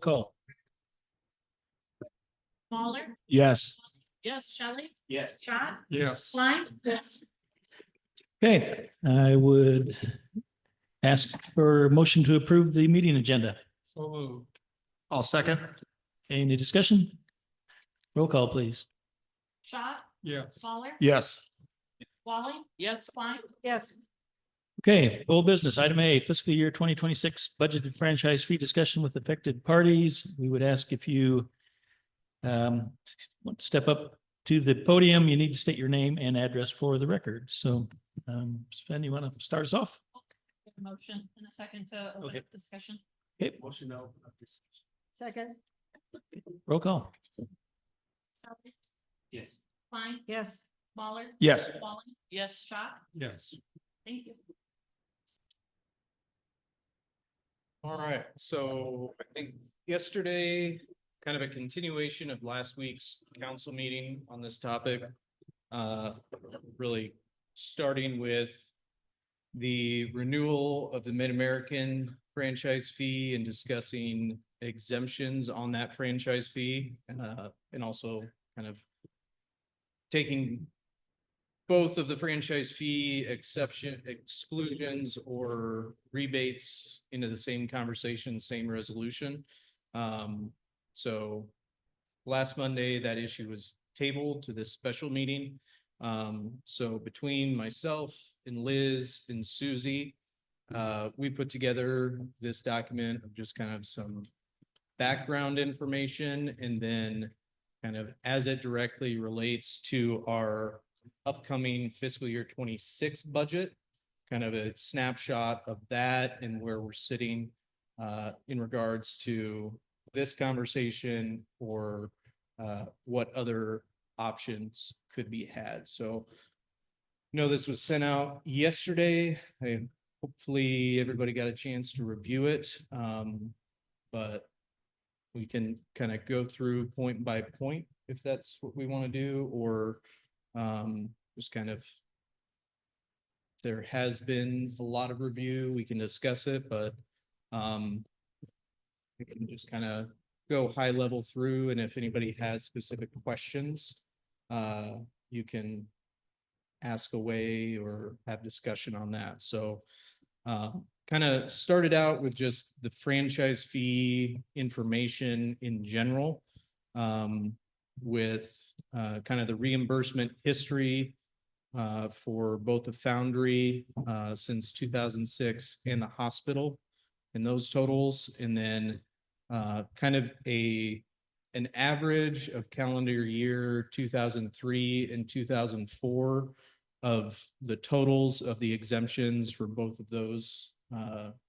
Call. Mahler? Yes. Yes. Shelley? Yes. Schott? Yes. Klein? Yes. Okay, I would ask for a motion to approve the meeting agenda. So moved. I'll second. Any discussion? Roll call, please. Schott? Yes. Mahler? Yes. Walling? Yes. Klein? Yes. Okay, old business, item A, fiscal year 2026 budgeted franchise fee discussion with affected parties. We would ask if you want to step up to the podium, you need to state your name and address for the record. So, Sven, you want to start us off? Motion in a second to open Okay. up discussion. Okay, Motion to open up this. Second. roll call. Shelley? Yes. Klein? Yes. Mahler? Yes. Walling? Yes. Schott? Yes. Thank you. All right, so I think yesterday, kind of a continuation of last week's council meeting on this topic. Really starting with the renewal of the Mid-American franchise fee and discussing exemptions on that franchise fee. And also kind of taking both of the franchise fee exclusions or rebates into the same conversation, same resolution. So last Monday, that issue was tabled to this special meeting. So between myself and Liz and Susie, we put together this document of just kind of some background information and then kind of as it directly relates to our upcoming fiscal year 26 budget, kind of a snapshot of that and where we're sitting in regards to this conversation or what other options could be had. So this was sent out yesterday. Hopefully everybody got a chance to review it. But we can kind of go through point by point if that's what we want to do, or just kind of, there has been a lot of review, we can discuss it, but we can just kind of go high level through, and if anybody has specific questions, you can ask away or have discussion on that. So kind of started out with just the franchise fee information in general, with kind of the reimbursement history for both the Foundry since 2006 and the hospital and those totals, and then kind of an average of calendar year 2003 and 2004 of the totals of the exemptions for both of those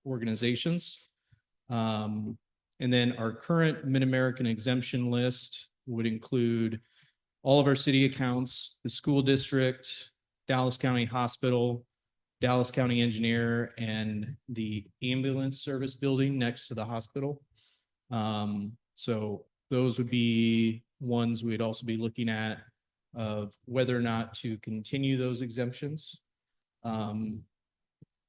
organizations. And then our current Mid-American exemption list would include all of our city accounts, the school district, Dallas County Hospital, Dallas County Engineer, and the ambulance service building next to the hospital. So those would be ones we'd also be looking at of whether or not to continue those exemptions. And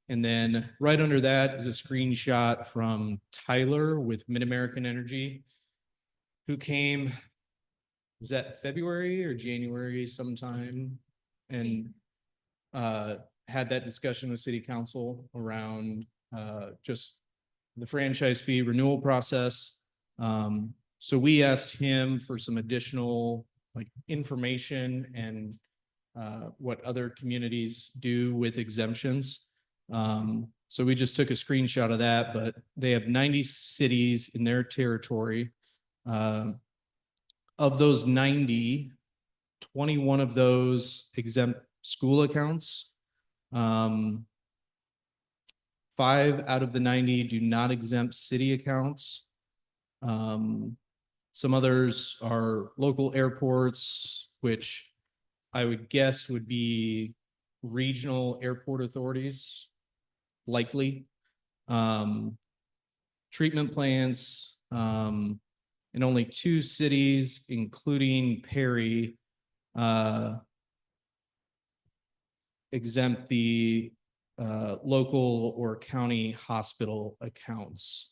then right under that is a screenshot from Tyler with Mid-American Energy, who came, was that February or January sometime? And had that discussion with city council around just the franchise fee renewal process. So we asked him for some additional information and what other communities do with exemptions. So we just took a screenshot of that, but they have 90 cities in their territory. Of those 90, 21 of those exempt school accounts. 5 out of the 90 do not exempt city accounts. Some others are local airports, which I would guess would be regional airport authorities, likely. Treatment plants, and only 2 cities, including Perry, exempt the local or county hospital accounts.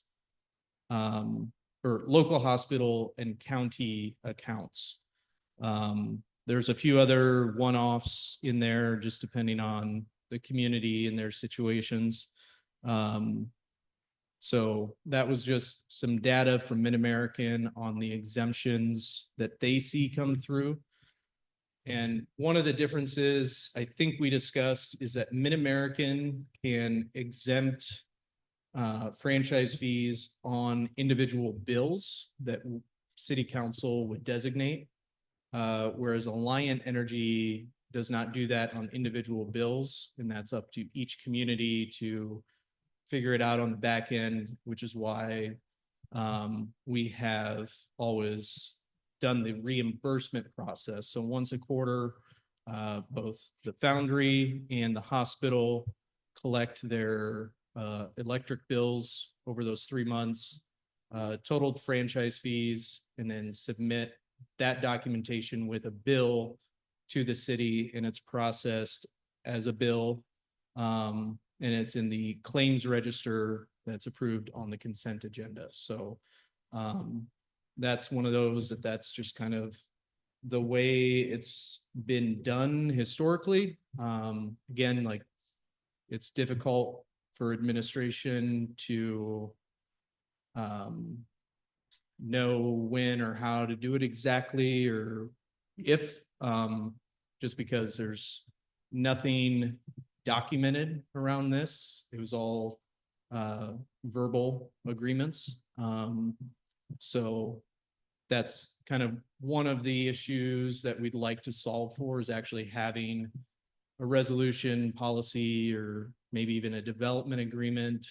or local hospital and county accounts. There's a few other one-offs in there, just depending on the community and their situations. So that was just some data from Mid-American on the exemptions that they see come through. And one of the differences I think we discussed is that Mid-American can exempt franchise fees on individual bills that city council would designate. Whereas Alliant Energy does not do that on individual bills, and that's up to each community to figure it out on the back end, which is why we have always done the reimbursement process. So once a quarter, both the foundry and the hospital collect their electric bills over those 3 months, total franchise fees, and then submit that documentation with a bill to the city, and it's processed as a bill. And it's in the claims register that's approved on the consent agenda. So that's one of those that's just kind of the way it's been done historically. Again, like, it's difficult for administration to know when or how to do it exactly, or if, just because there's nothing documented around this. It was all verbal agreements. So that's kind of one of the issues that we'd like to solve for, is actually having a resolution policy, or maybe even a development agreement,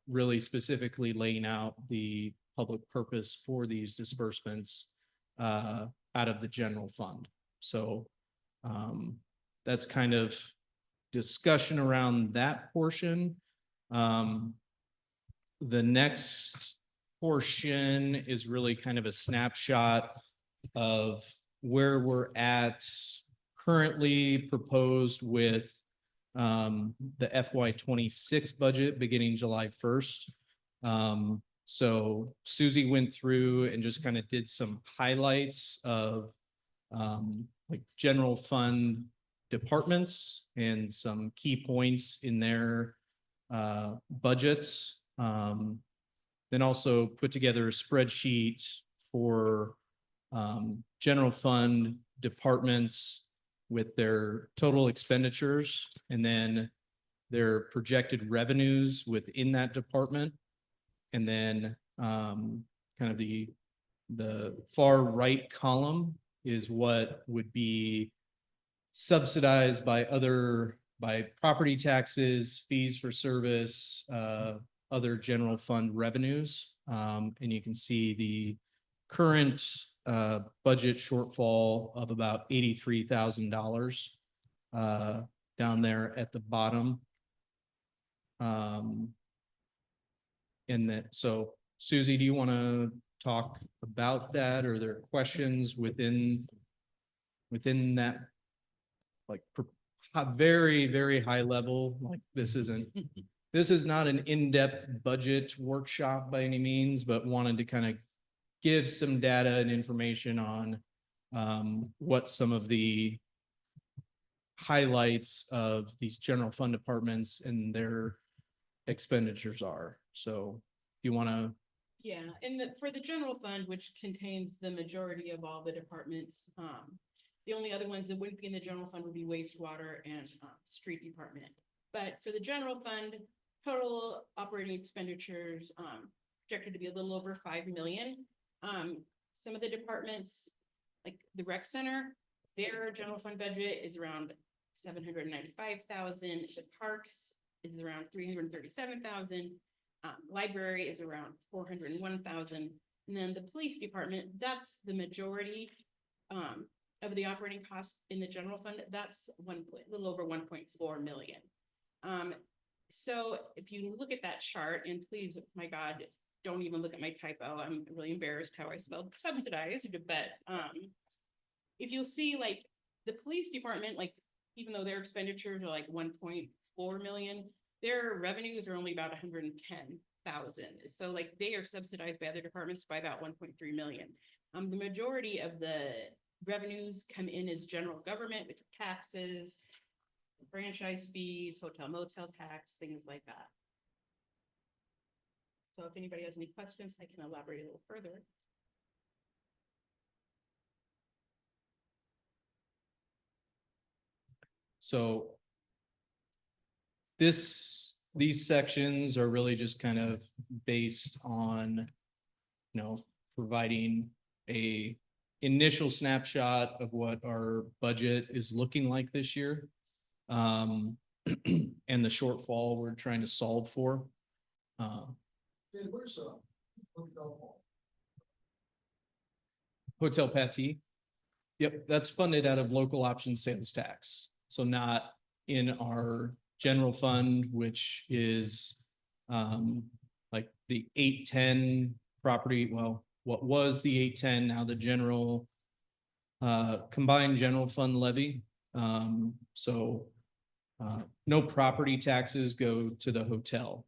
really specifically laying out the public purpose for these disbursements out of the general fund. So that's kind of discussion around that portion. The next portion is really kind of a snapshot of where we're at currently proposed with the FY26 budget beginning July 1st. So Susie went through and just kind of did some highlights of like general fund departments and some key points in their budgets. Then also put together a spreadsheet for general fund departments with their total expenditures, and then their projected revenues within that department. And then kind of the far right column is what would be subsidized by property taxes, fees for service, other general fund revenues. And you can see the current budget shortfall of about $83,000 down there at the bottom. And that, so Susie, do you want to talk about that? Or are there questions within that? Like very, very high level, like this is not an in-depth budget workshop by any means, but wanted to kind of give some data and information on what some of the highlights of these general fund departments and their expenditures are. So you want to? Yeah, and for the general fund, which contains the majority of all the departments, the only other ones that wouldn't be in the general fund would be wastewater and street department. But for the general fund, total operating expenditures projected to be a little over 5 million. Some of the departments, like the rec center, their general fund budget is around 795,000. The parks is around 337,000. Library is around 401,000. And then the police department, that's the majority of the operating costs in the general fund. That's a little over 1.4 million. So if you look at that chart, and please, my God, don't even look at my typo. I'm really embarrassed how I spelled subsidized, but if you'll see, like, the police department, like, even though their expenditures are like 1.4 million, their revenues are only about 110. So like they are subsidized by other departments by about 1.3 million. The majority of the revenues come in as general government, which are taxes, franchise fees, hotel motel tax, things like that. So if anybody has any questions, I can elaborate a little further. So these sections are really just kind of based on, providing a initial snapshot of what our budget is looking like this year. And the shortfall we're trying to solve for. Hotel Pattee. Yep, that's funded out of local option sales tax. So not in our general fund, which is like the 810 property, well, what was the 810, now the general combined general fund levy. So no property taxes go to the hotel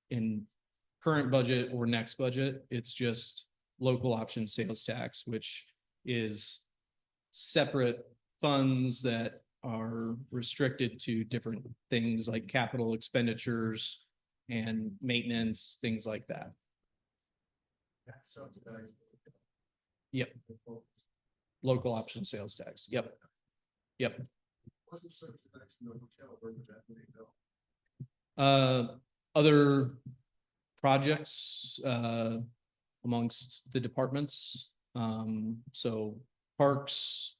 in current budget or next budget. It's just local option sales tax, which is separate funds that are restricted to different things like capital expenditures and maintenance, things like that. Yep. Local option sales tax. Yep. Yep. Other projects amongst the departments. So parks,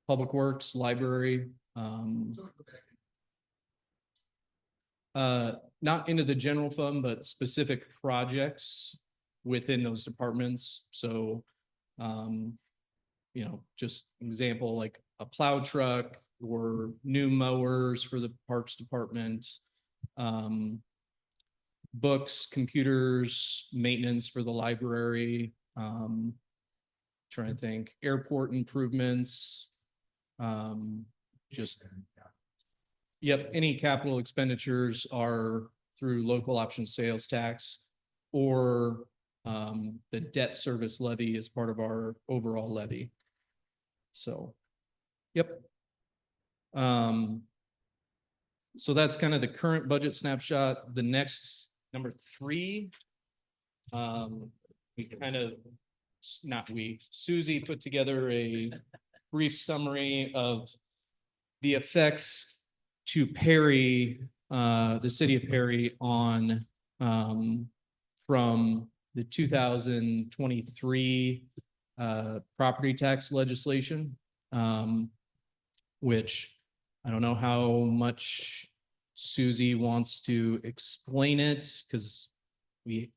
public works, library. Not into the general fund, but specific projects within those departments. So, just example, like a plow truck or new mowers for the parks department. Books, computers, maintenance for the library. Trying to think, airport improvements. Yep, any capital expenditures are through local option sales tax or the debt service levy is part of our overall levy. So, yep. So that's kind of the current budget snapshot. The next number 3, Susie put together a brief summary of the effects to Perry, the city of Perry on, from the 2023 property tax legislation, which I don't know how much Susie wants to explain it, because we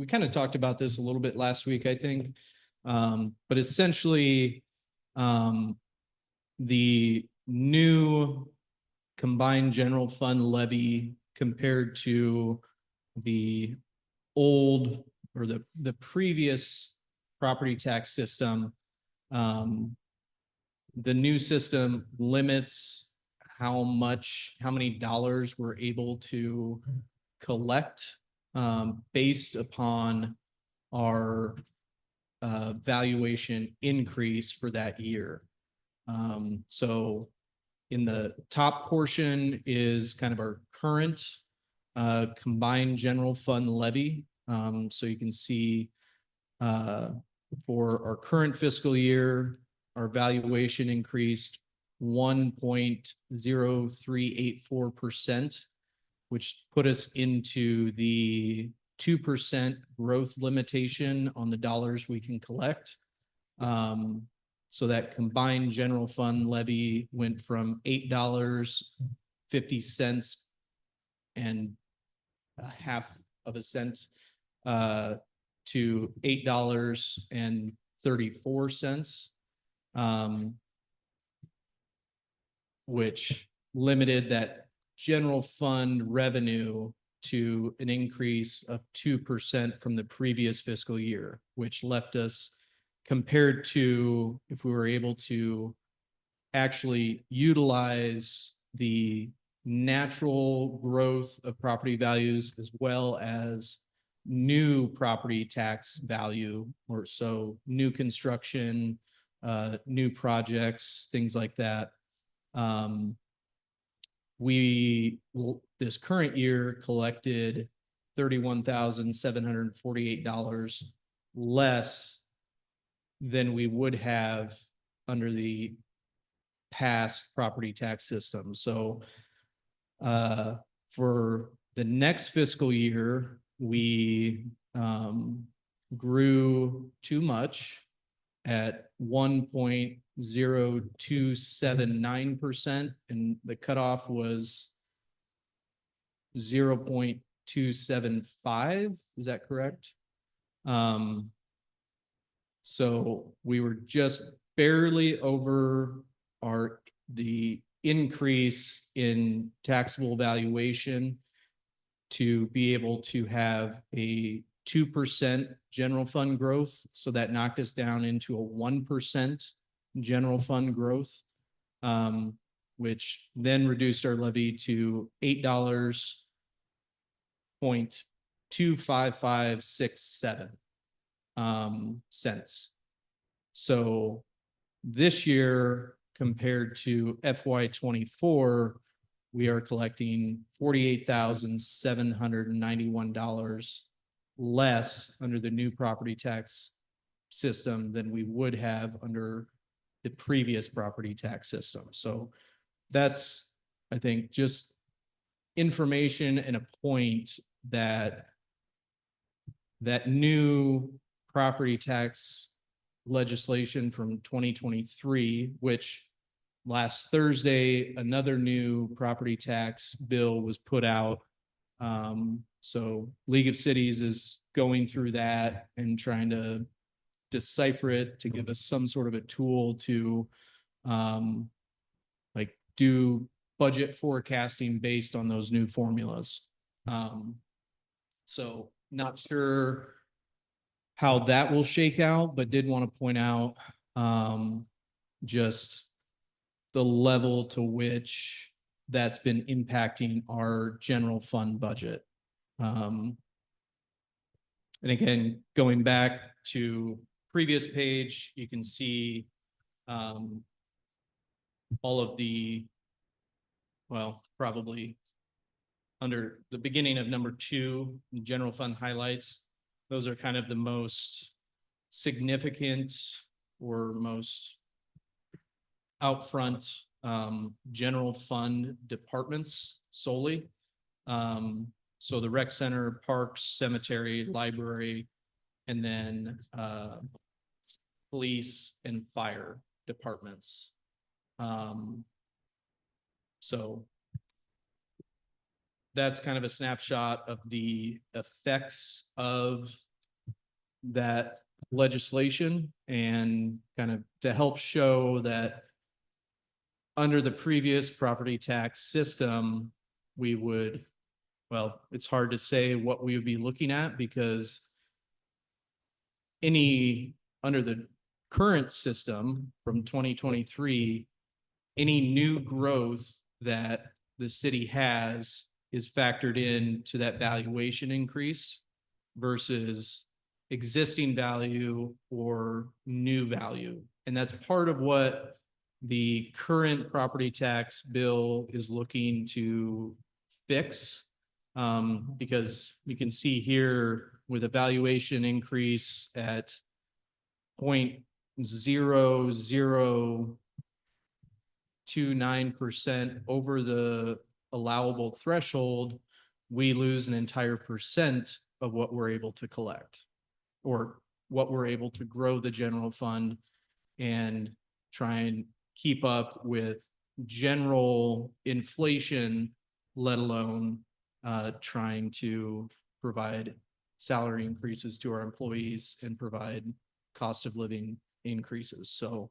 kind of talked about this a little bit last week, I think. But essentially, the new combined general fund levy compared to the old or the previous property tax system, the new system limits how many dollars we're able to collect based upon our valuation increase for that year. So in the top portion is kind of our current combined general fund levy. So you can see for our current fiscal year, our valuation increased 1.0384%, which put us into the 2% growth limitation on the dollars we can collect. So that combined general fund levy went from $8.50 and a half of a cent to $8.34, which limited that general fund revenue to an increase of 2% from the previous fiscal year, which left us, compared to if we were able to actually utilize the natural growth of property values as well as new property tax value, or so new construction, new projects, things like that. This current year collected $31,748 less than we would have under the past property tax system. So for the next fiscal year, we grew too much at 1.0279%, and the cutoff was 0.275. Is that correct? So we were just barely over the increase in taxable valuation to be able to have a 2% general fund growth. So that knocked us down into a 1% general fund growth, which then reduced our levy to $8.25567 cents. So this year, compared to FY 24, we are collecting $48,791 less under the new property tax system than we would have under the previous property tax system. So that's, I think, just information and a point that new property tax legislation from 2023, which last Thursday, another new property tax bill was put out. So League of Cities is going through that and trying to decipher it to give us some sort of a tool to like do budget forecasting based on those new formulas. So not sure how that will shake out, but did want to point out just the level to which that's been impacting our general fund budget. And again, going back to previous page, you can see all of the, well, probably under the beginning of number 2, the general fund highlights. Those are kind of the most significant or most outfront general fund departments solely. So the rec center, parks, cemetery, library, and then police and fire departments. So that's kind of a snapshot of the effects of that legislation, and kind of to help show that under the previous property tax system, we would, well, it's hard to say what we would be looking at, because under the current system from 2023, any new growth that the city has is factored into that valuation increase versus existing value or new value. And that's part of what the current property tax bill is looking to fix. Because you can see here with a valuation increase at 0.0029% over the allowable threshold, we lose an entire percent of what we're able to collect, or what we're able to grow the general fund and try and keep up with general inflation, let alone trying to provide salary increases to our employees and provide cost of living increases. So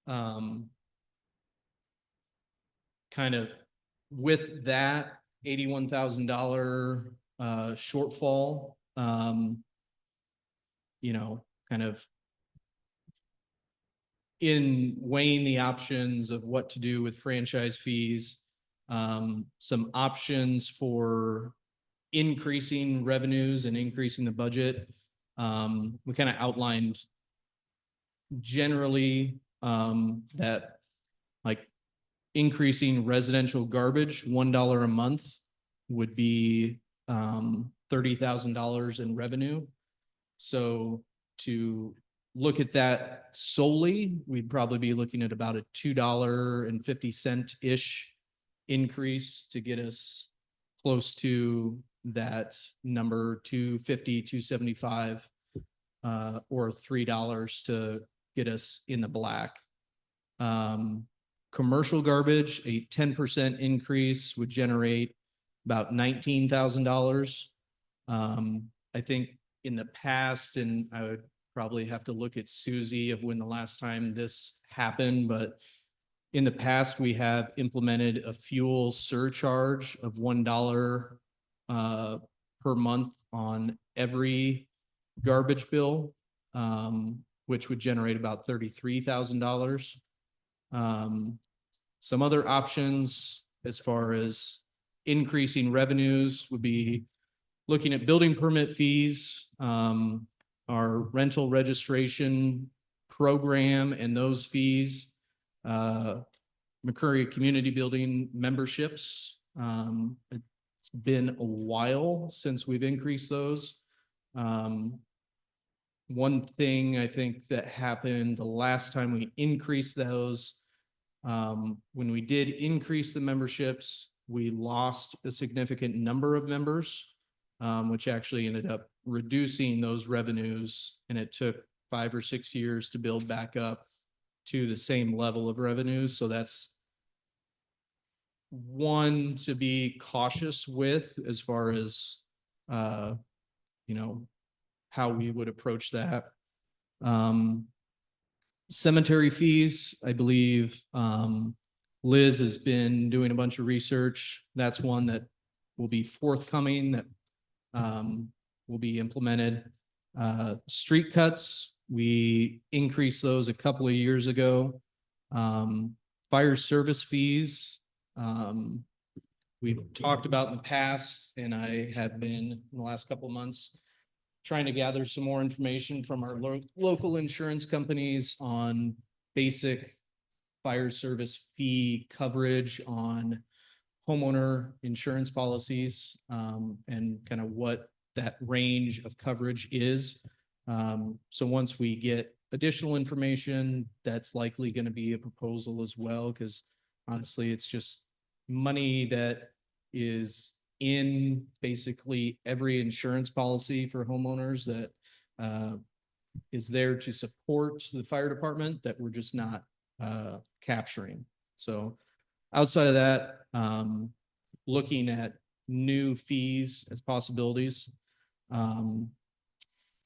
kind of with that $81,000 shortfall, you know, kind of in weighing the options of what to do with franchise fees, some options for increasing revenues and increasing the budget. We kind of outlined generally that like increasing residential garbage, $1 a month would be $30,000 in revenue. So to look at that solely, we'd probably be looking at about a $2.50-ish increase to get us close to that number, 250, 275, or $3 to get us in the black. Commercial garbage, a 10% increase would generate about $19,000. I think in the past, and I would probably have to look at Susie of when the last time this happened, but in the past, we have implemented a fuel surcharge of $1 per month on every garbage bill, which would generate about $33,000. Some other options as far as increasing revenues would be looking at building permit fees, our rental registration program and those fees, McCurry Community Building memberships. It's been a while since we've increased those. One thing I think that happened the last time we increased those, when we did increase the memberships, we lost a significant number of members, which actually ended up reducing those revenues. And it took 5 or 6 years to build back up to the same level of revenues. So that's one to be cautious with as far as, how we would approach that. Cemetery fees, I believe, Liz has been doing a bunch of research. That's one that will be forthcoming, that will be implemented. Street cuts, we increased those a couple of years ago. Fire service fees, we've talked about in the past, and I have been in the last couple of months trying to gather some more information from our local insurance companies on basic fire service fee coverage on homeowner insurance policies, and kind of what that range of coverage is. So once we get additional information, that's likely going to be a proposal as well, because honestly, it's just money that is in basically every insurance policy for homeowners that is there to support the fire department that we're just not capturing. So outside of that, looking at new fees as possibilities. And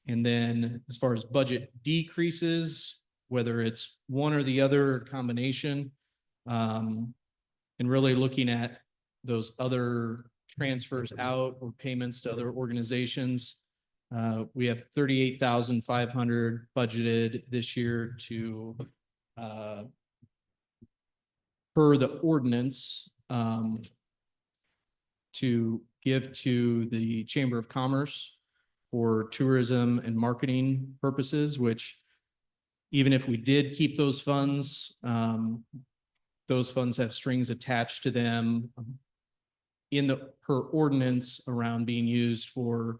then as far as budget decreases, whether it's one or the other combination, and really looking at those other transfers out or payments to other organizations. We have 38,500 budgeted this year to per the ordinance to give to the Chamber of Commerce for tourism and marketing purposes, which even if we did keep those funds have strings attached to them in the per ordinance around being used for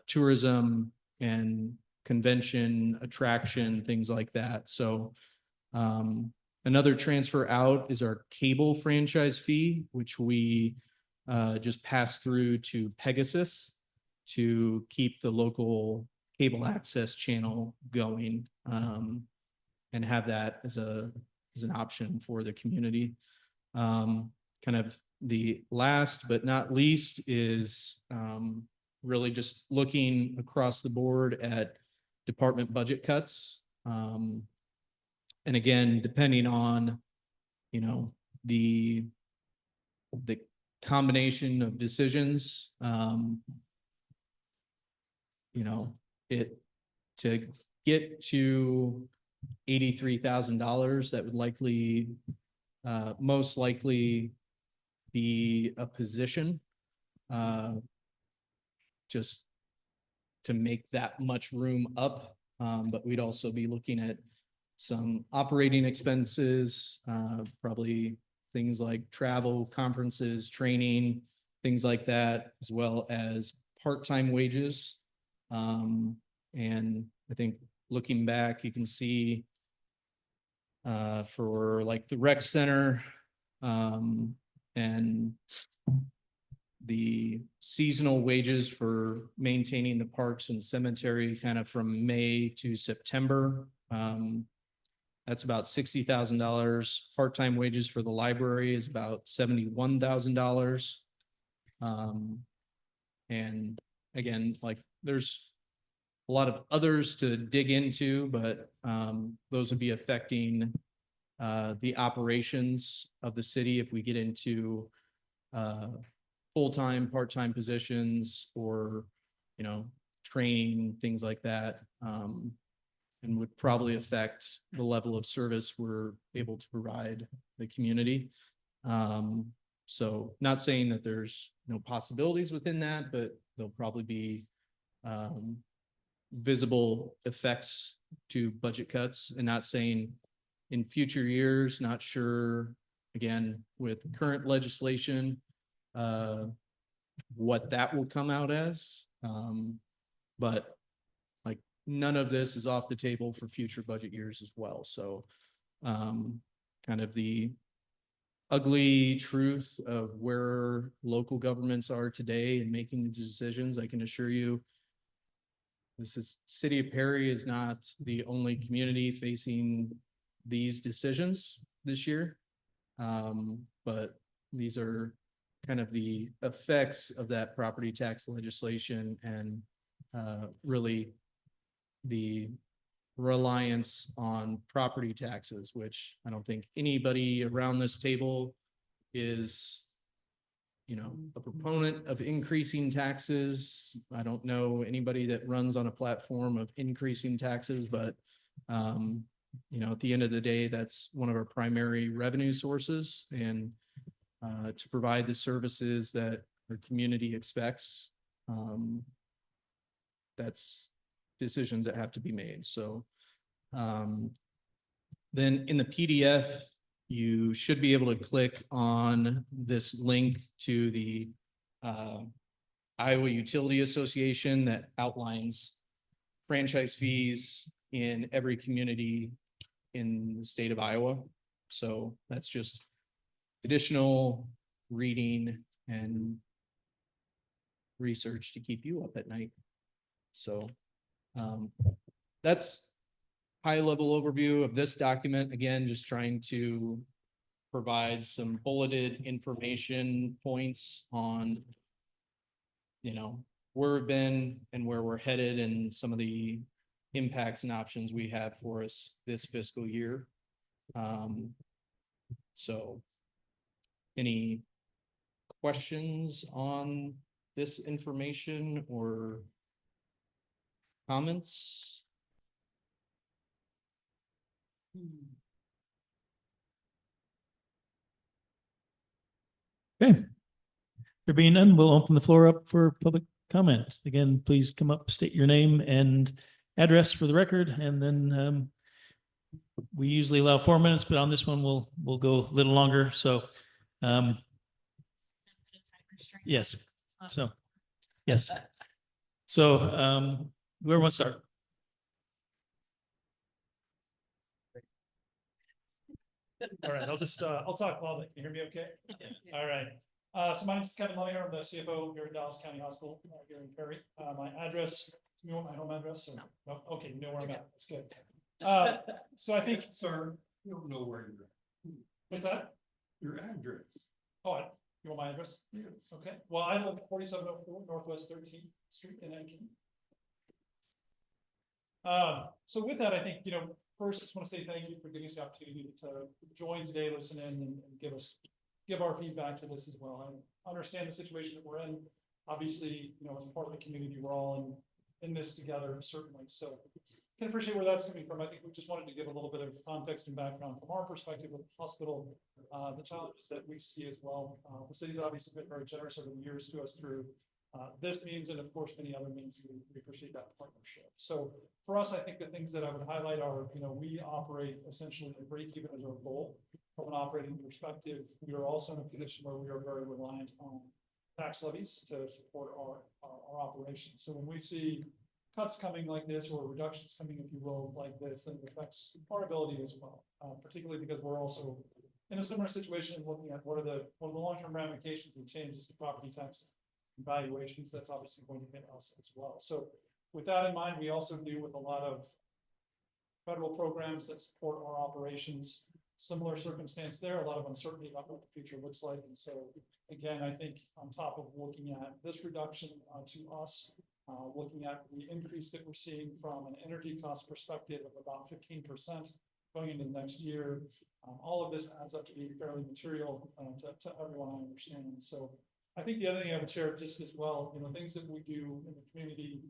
tourism and convention attraction, things like that. So another transfer out is our cable franchise fee, which we just passed through to Pegasus to keep the local cable access channel going, and have that as an option for the community. Kind of the last but not least is really just looking across the board at department budget cuts. And again, depending on, the combination of decisions, to get to $83,000, that would likely, most likely be a position. Just to make that much room up. But we'd also be looking at some operating expenses, probably things like travel, conferences, training, things like that, as well as part-time wages. And I think looking back, you can see for like the rec center, and the seasonal wages for maintaining the parks and cemetery kind of from May to September. That's about $60,000. Part-time wages for the library is about $71,000. And again, like there's a lot of others to dig into, but those would be affecting the operations of the city if we get into full-time, part-time positions or, training, things like that. And would probably affect the level of service we're able to provide the community. So not saying that there's no possibilities within that, but there'll probably be visible effects to budget cuts, and not saying in future years, not sure, again, with current legislation, what that will come out as. But like none of this is off the table for future budget years as well. So kind of the ugly truth of where local governments are today and making these decisions, I can assure you, City of Perry is not the only community facing these decisions this year. But these are kind of the effects of that property tax legislation and really the reliance on property taxes, which I don't think anybody around this table is, a proponent of increasing taxes. I don't know anybody that runs on a platform of increasing taxes, but at the end of the day, that's one of our primary revenue sources, and to provide the services that our community expects. That's decisions that have to be made. So then in the PDF, you should be able to click on this link to the Iowa Utility Association that outlines franchise fees in every community in the state of Iowa. So that's just additional reading and research to keep you up at night. So that's high level overview of this document. Again, just trying to provide some bulleted information points on, where we've been and where we're headed and some of the impacts and options we have for us this fiscal year. So any questions on this information or comments? Okay. There being none, we'll open the floor up for public comment. Again, please come up, state your name and address for the record, and then we usually allow 4 minutes, but on this one, we'll go a little longer. So yes. So yes. So whoever wants to start. All right, I'll talk loudly. Can you hear me okay? All right. So my name is Kevin Levinger. I'm the CFO here at Dallas County Hospital here in Perry. My address, you know my home address? Or, no? Okay, you know where I'm at. That's good. So I think. Sir, you don't know where you're at. What's that? Your address. Oh, you want my address? Yes. Okay, well, I live at 4704 Northwest 13th Street in Ankeny. So with that, I think, first, just want to say thank you for giving us the opportunity to join today, listen in, and give our feedback to this as well. I understand the situation that we're in. Obviously, as part of the community, we're all in this together, certainly. So can appreciate where that's coming from. I think we just wanted to give a little bit of context and background from our perspective with the hospital, the challenges that we see as well. The city's obviously been very generous over the years to us through this means, and of course, many other means. We appreciate that partnership. So for us, I think the things that I would highlight are, we operate essentially a break even as our goal from an operating perspective. We are also in a position where we are very reliant on tax levies to support our operations. So when we see cuts coming like this, or reductions coming, if you will, like this, then it affects our ability as well, particularly because we're also in a similar situation, looking at what are the long-term ramifications and changes to property tax valuations. That's obviously going to hit us as well. So with that in mind, we also deal with a lot of federal programs that support our operations. Similar circumstance there, a lot of uncertainty about what the future looks like. And so again, I think on top of looking at this reduction to us, looking at the increase that we're seeing from an energy cost perspective of about 15% going into the next year, all of this adds up to be fairly material to everyone, I understand. So I think the other thing I would share just as well, things that we do in the community,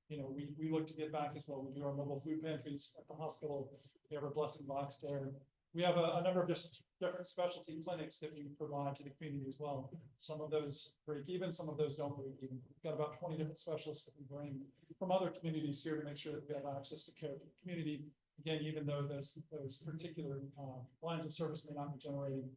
we look to get back as well. We do our mobile food pantries at the hospital. We have our blessing box there. We have a number of just different specialty clinics that we provide to the community as well. Some of those break even, some of those don't break even. We've got about 20 different specialists that we bring from other communities here to make sure that we have access to care for the community. Again, even though those particular lines of service may not be generating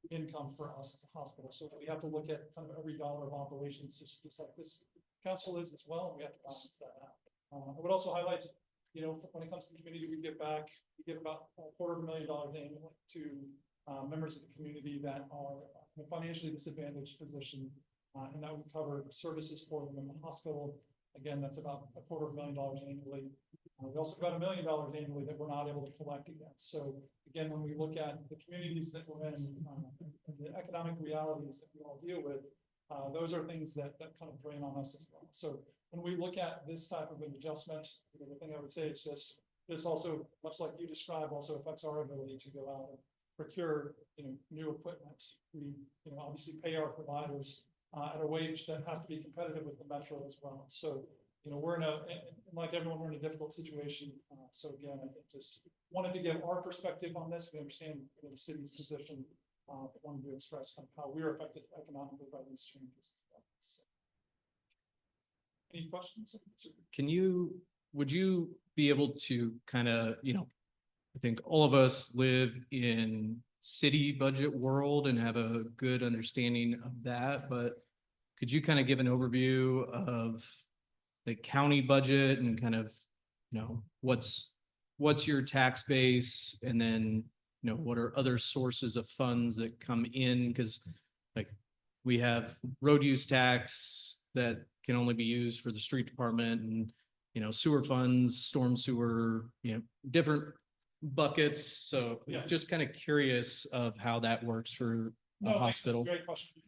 income for us as a hospital. So we have to look at kind of every dollar of operations, just like this council is as well. And we have to balance that out. I would also highlight, when it comes to the community, we give about $250,000 annually to members of the community that are in a financially disadvantaged position, and that would cover services for them in the hospital. Again, that's about $250,000 annually. We also got $1 million annually that we're not able to collect against. So again, when we look at the communities that we're in, and the economic realities that we all deal with, those are things that kind of drain on us as well. So when we look at this type of an adjustment, the thing I would say is just this also, much like you described, also affects our ability to go out and procure new equipment. We obviously pay our providers at a wage that has to be competitive with the metro as well. So we're like everyone, we're in a difficult situation. So again, I think just wanted to give our perspective on this. We understand the city's position, but wanted to express kind of how we're affected economically by these changes. So, any questions? Would you be able to kind of, I think all of us live in city budget world and have a good understanding of that, but could you kind of give an overview of the county budget and kind of, what's your tax base, and then, what are other sources of funds that come in? Because like we have road use tax that can only be used for the street department, and, sewer funds, storm sewer, different buckets. So Yeah. just kind of curious of how that works for the No, hospital. that's a great question.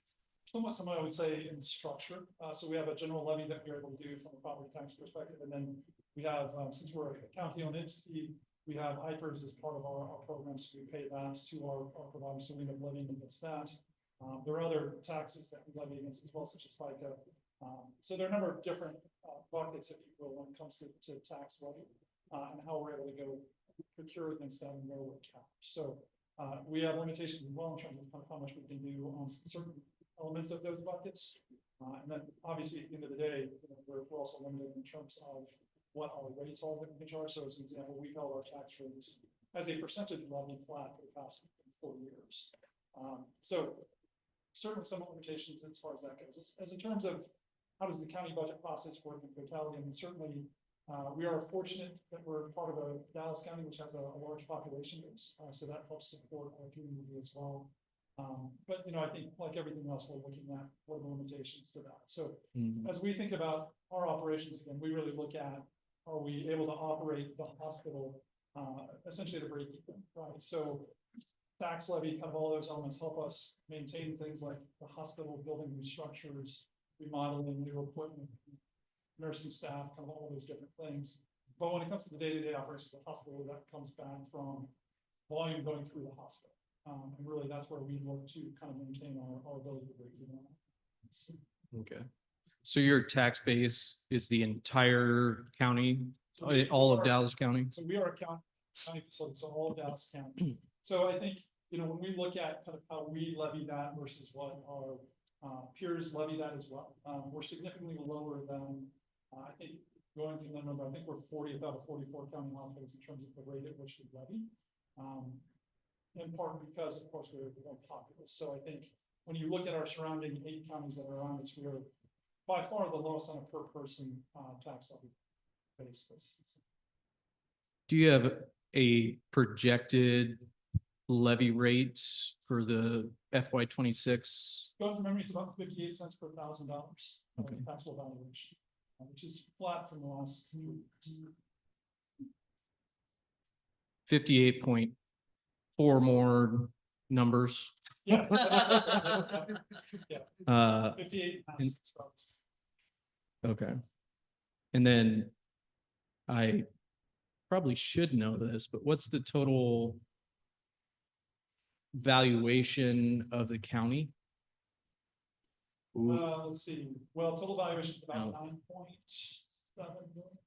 Somewhat similar, I would say, in structure. So we have a general levy that we're able to do from a property tax perspective. And then we have, since we're a county-owned entity, we have IPERS as part of our program. So we pay that to our providers. So we end up levying against that. There are other taxes that we levy against as well, such as FICA. So there are a number of different buckets, if you will, when it comes to tax levy and how we're able to go procure against them and where we're capped. So we have limitations as well in terms of how much we can do on certain elements of those buckets. And then obviously at the end of the day, we're also limited in terms of what our rates are that we can charge. So as an example, we've held our tax rates as a percentage levy flat for the past 4 years. So certainly some limitations as far as that goes. As in terms of how does the county budget process work in totality, and certainly we are fortunate that we're part of a Dallas County, which has a large population base. So that helps support our community as well. But I think like everything else, we're looking at what are the limitations to that. So as we think about our operations, again, we really look at, are we able to operate the hospital essentially to break even, right? So tax levy, kind of all those elements help us maintain things like the hospital, building new structures, remodeling new equipment, nursing staff, kind of all those different things. But when it comes to the day-to-day operations of the hospital, that comes back from volume going through the hospital. And really that's where we look to kind of maintain our ability to break even. Okay. So your tax base is the entire county? All of Dallas County? So we are a county facility, so all of Dallas County. So I think, when we look at kind of how we levy that versus what our peers levy that as well, we're significantly lower than, I think, going through that number, I think we're 40th out of 44 county hospitals in terms of the rate at which we levy. In part because, of course, we're more populous. So I think when you look at our surrounding 8 counties that are around us, we are by far the lowest on a per person tax levy basis. Do you have a projected levy rate for the FY 26? Going from memory, it's about 58 cents per $1,000 Okay. of taxable valuation, which is flat from the last 2 years. 58.4 more numbers. Yeah. Yeah, Uh, 58. and- okay. And then I probably should know this, but what's the total valuation of the county? Ooh, Let's see, well, total valuation is about Oh. 9.7 million.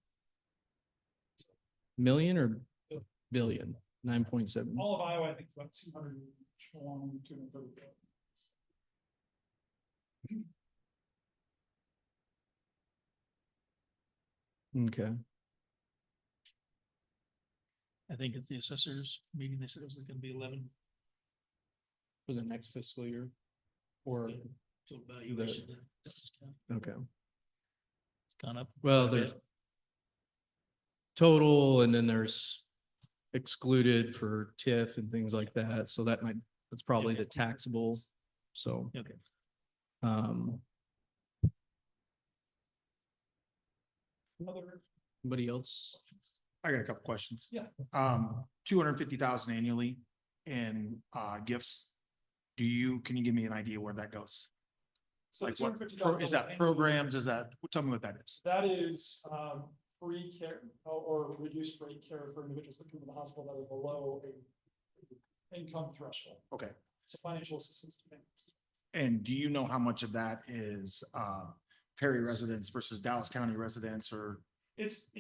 million or billion? 9.7. All of Iowa, I think, is about 220, 230 billion. Okay. I think at the assessors meeting, they said it was gonna be 11. For the next fiscal year? Or, Total valuation. okay. It's gone up. Well, quite a there's bit. total and then there's excluded for TIF and things like that. So that's probably Yeah. the taxable. So, Okay. um, Another, anybody else? I got a couple questions. Yeah. 250,000 annually in gifts. Can you give me an idea where that goes? so Like what, $250,000 is that programs? Tell me what that is. That is free care or reduced rate care for individuals that come to the hospital that are below a income threshold. Okay. So financial assistance to families. And do you know how much of that is Perry residents versus Dallas County residents or? It's,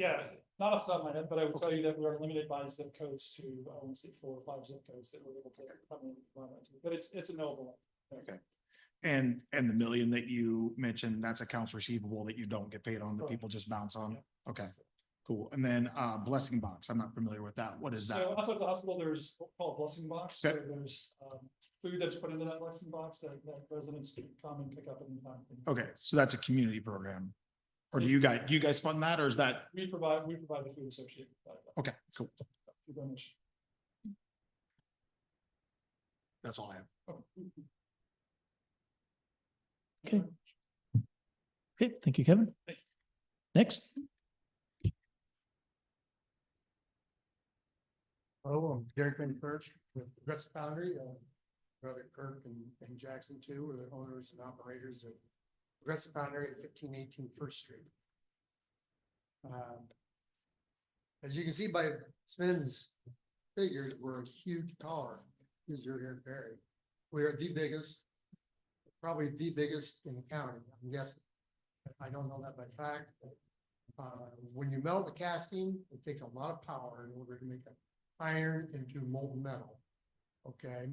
not off the top of my head, but I would tell you that we are limited by zip codes to, I want to say 4 or 5 zip codes that we're able to come in and run that to, but it's a knowable. Okay. And the million that you mentioned, that's accounts receivable that you don't get paid on, that Correct. people just bounce on? Yeah. Okay, cool. And then blessing box, I'm not familiar with that. What is So that? outside the hospital, there's what we call a blessing box. So Okay. there's food that's put into that blessing box that residents can come and pick up anytime. Okay, so that's a community program. Or do you guys fund that or is that? We provide the food associated with that. Okay, cool. Through donation. That's all I have. Oh. Okay. Okay, thank you, Kevin. Thank Next, Hello, I'm Derek Van Kirk with Progressive Foundry. Brother Kirk and Jackson too are the owners and operators of Progressive Foundry at 1518 First Street. As you can see by Sven's figures, we're a huge tower user here in Perry. We are the biggest, probably the biggest in the county, I'm guessing. I don't know that by fact. When you melt the casting, it takes a lot of power in order to make iron into molten metal. Okay,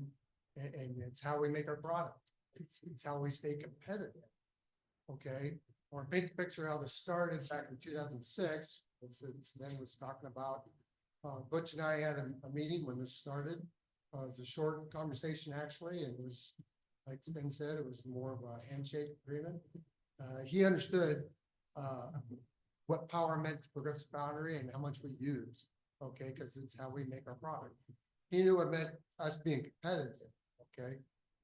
and it's how we make our product. It's how we stay competitive. Okay, I want to paint the picture how this started back in 2006. Ben was talking about. Butch and I had a meeting when this started. It was a short conversation actually, and it was, like Ben said, it was more of a handshake agreement. He understood what power meant to Progressive Foundry and how much we use. Okay, because it's how we make our product. He knew it meant us being competitive. Okay,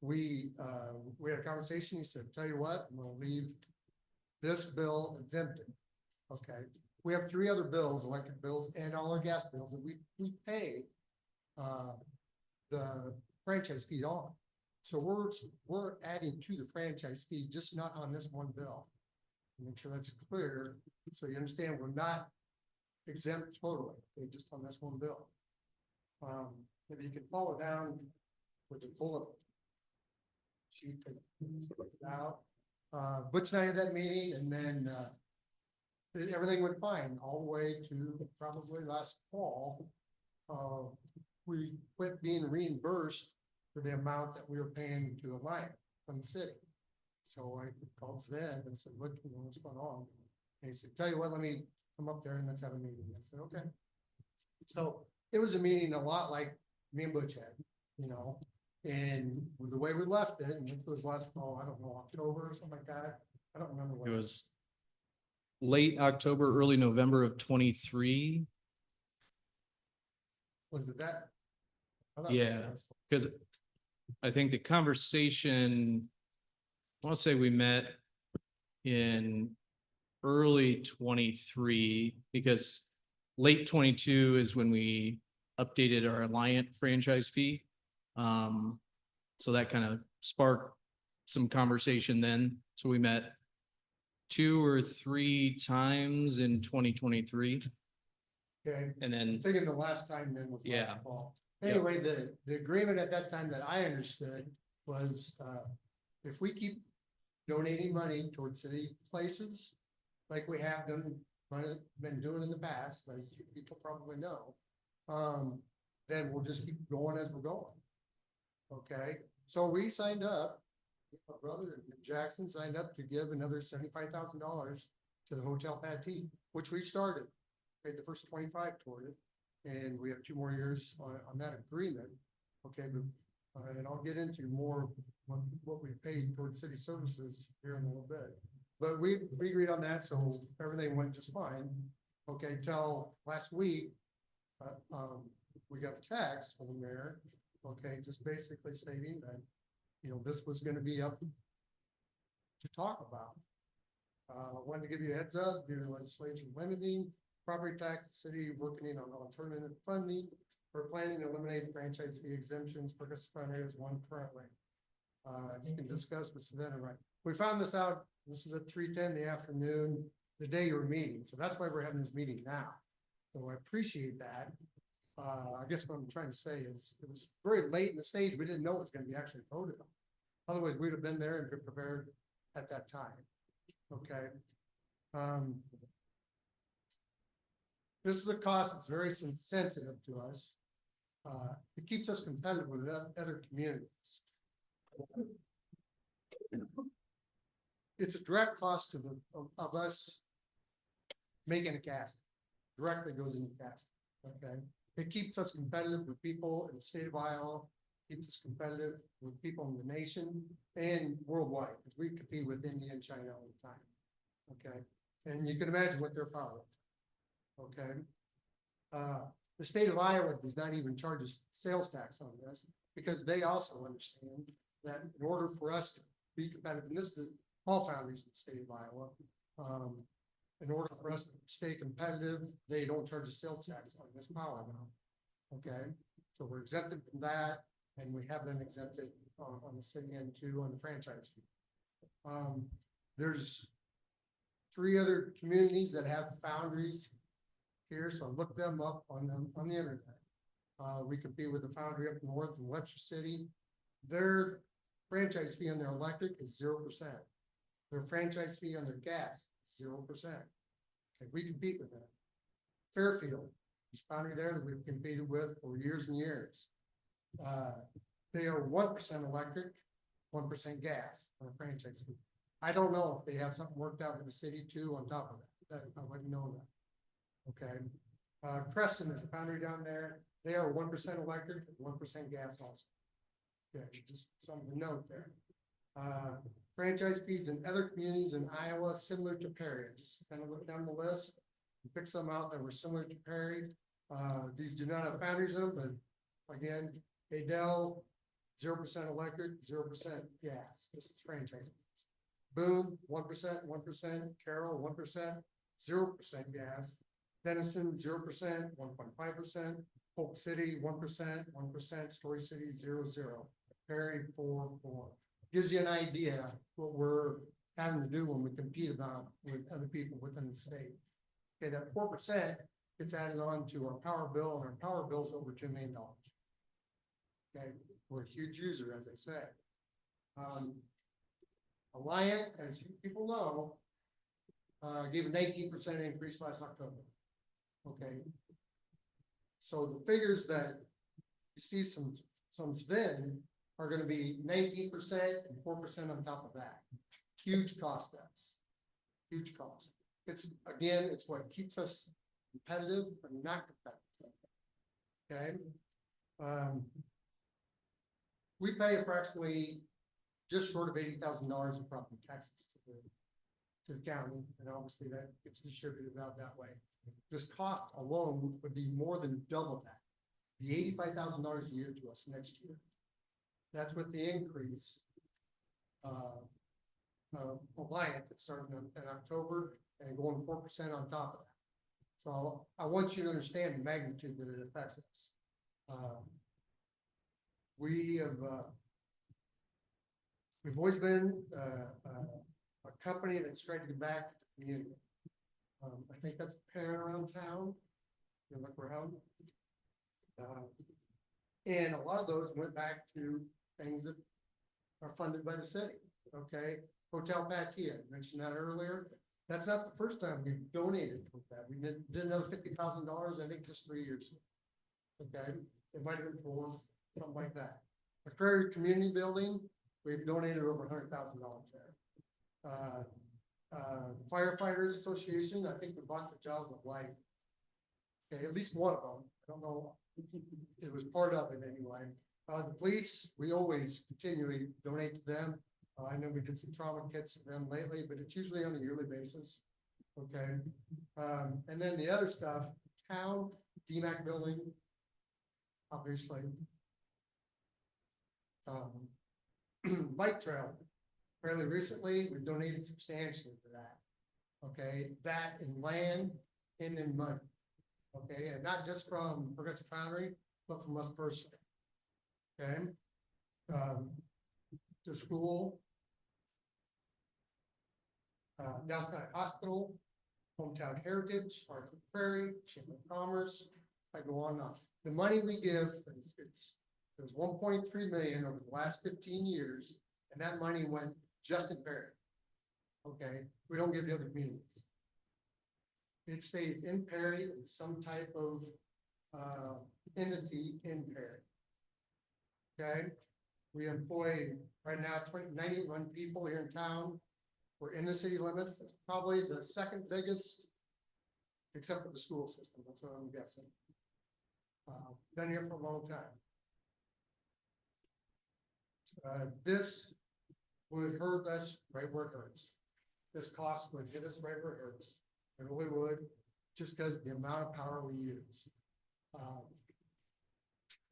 we had a conversation. He said, "Tell you what, I'm going to leave this bill exempted." Okay, we have 3 other bills, electric bills and all our gas bills that we pay the franchise fee on. So we're adding to the franchise fee, just not on this one bill. Make sure that's clear, so you understand we're not exempt totally, okay, just on this one bill. If you can follow down with the bullet sheet out. Butch and I had that meeting, and then everything went fine all the way to probably last fall. We quit being reimbursed for the amount that we were paying to Alliant from the city. So I called Sven and said, look, you know, what's going on? And he said, tell you what, let me come up there and let's have a meeting. I said, okay. So it was a meeting a lot like me and Butch had, you know, and the way we left it, and it was last fall, I don't know, October or something like that. I don't remember. It was late October, early November of 23. Was it that? I thought it was Yeah. last fall. Because I think the conversation, I want to say we met in early 23, because late 22 is when we updated our Alliant franchise fee. So that kind of sparked some conversation then. So we met 2 or 3 times in 2023, Okay. and I'm then, thinking the last time then was Yeah. last fall. Yep. Anyway, the agreement at that time that I understood was, if we keep donating money towards city places, like we have been doing in the past, as you people probably know, then we'll just keep going as we're going. Okay, so we signed up, my brother Jackson signed up to give another $75,000 to the Hotel Patty, which we started. Paid the first 25 toward it, and we have 2 more years on that agreement. Okay, but, and I'll get into more what we paid towards city services here in a little bit. But we agreed on that, so everything went just fine. Okay, till last week, we got a text from the mayor, okay, just basically stating that, you know, this was gonna be up to talk about. Wanted to give you a heads up, due to legislation limiting property tax, the city working on alternative funding for planning to eliminate franchise fee exemptions for fund areas 1 currently. You can discuss with Savannah, right? We found this out, this was at 3:10 in the afternoon, the day you were meeting, so that's why we're having this meeting now. So I appreciate that. I guess what I'm trying to say is, it was very late in the stage, we didn't know it was gonna be actually voted on. Otherwise, we'd have been there and been prepared at that time. Okay. This is a cost that's very sensitive to us. It keeps us competitive with other communities. It's a direct cost to of us making a cast, directly goes into cast, okay? It keeps us competitive with people in the state of Iowa, keeps us competitive with people in the nation and worldwide, because we compete with India and China all the time, okay? And you can imagine what their power is, okay? The state of Iowa does not even charge us sales tax on this, because they also understand that in order for us to be competitive, and this is all foundries in the state of Iowa, in order for us to stay competitive, they don't charge a sales tax on this power amount. Okay, so we're exempted from that, and we have been exempted on the city end too, on the franchise fee. There's 3 other communities that have foundries here, so I looked them up on the internet. We compete with the foundry up north in Webster City. Their franchise fee on their electric is 0%. Their franchise fee on their gas, 0%. Okay, we compete with them. Fairfield, there's a foundry there that we've competed with for years and years. They are 1% electric, 1% gas on a franchise fee. I don't know if they have something worked out with the city too on top of that. I wouldn't know that. Okay. Preston, there's a foundry down there. They are 1% electric, 1% gas also. Okay, just something to note there. Franchise fees in other communities in Iowa, similar to Perry. Just kind of look down the list and pick some out that were similar to Perry. These do not have foundries in them, but again, Adel, 0% electric, 0% gas. This is franchise fees. Boone, 1%, 1%. Carroll, 1%, 0% gas. Denison, 0%, 1.5%. Polk City, 1%, 1%. Story City, 0.0. Perry, 4.4. Gives you an idea what we're having to do when we compete with other people within the state. Okay, that 4% gets added on to our power bill, and our power bill is over $2 million. Okay, we're a huge user, as I said. Alliant, as you people know, gave a 19% increase last October. Okay. So the figures that you see some spend are gonna be 19% and 4% on top of that. Huge cost cuts. Huge cost. It's, again, it's what keeps us competitive but not competitive. Okay? We pay approximately just short of $80,000 in property taxes to the county, and obviously that gets distributed out that way. This cost alone would be more than double that. Be $85,000 a year to us next year. That's with the increase Alliant that started in October and going 4% on top of that. So I want you to understand the magnitude that it affects us. We've always been a company that's tried to give back to the community. I think that's apparent around town. You look around. And a lot of those went back to things that are funded by the city. Okay, Hotel Patia, I mentioned that earlier. That's not the first time we've donated for that. We did another $50,000, I think, just 3 years ago. Okay, it might have been 4, something like that. The Prairie Community Building, we've donated over $100,000 there. Firefighters Association, I think we bought the Jaws of Life. Okay, at least one of them. I don't know. It was part of it anyway. The police, we always continually donate to them. I know we did some trauma kits to them lately, but it's usually on a yearly basis. Okay. And then the other stuff, town, DMAC building, obviously. Bike trail, fairly recently, we've donated substantially to that. Okay, that in land and in money. Okay, and not just from Progressive Foundry, but from us personally. Okay. The school. Dallas County Hospital, Hometown Heritage, Arthur Prairie, Chamber of Commerce. I go on and on. The money we give, it was 1.3 million over the last 15 years, and that money went just in Perry. Okay, we don't give the other communities. It stays in Perry in some type of entity in Perry. Okay, we employ right now 91 people here in town. We're in the city limits. It's probably the second biggest, except for the school system. That's what I'm guessing. Been here for a long time. This would hurt us right where it hurts. This cost would hit us right where it hurts. It really would, just because of the amount of power we use.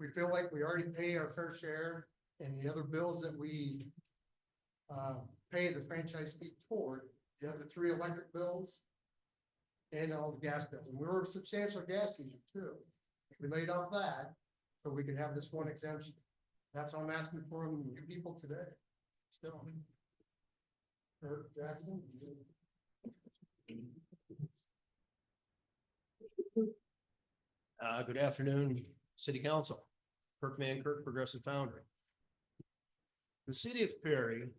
We feel like we already pay our fair share, and the other bills that we pay the franchise fee toward, the other 3 electric bills and all the gas bills. And we were a substantial gas user too. We laid off that so we could have this one exemption. That's what I'm asking for you people today. Still. Kirk Jackson. Good afternoon, City Council. Kirk Van Kirk, Progressive Foundry. The city of Perry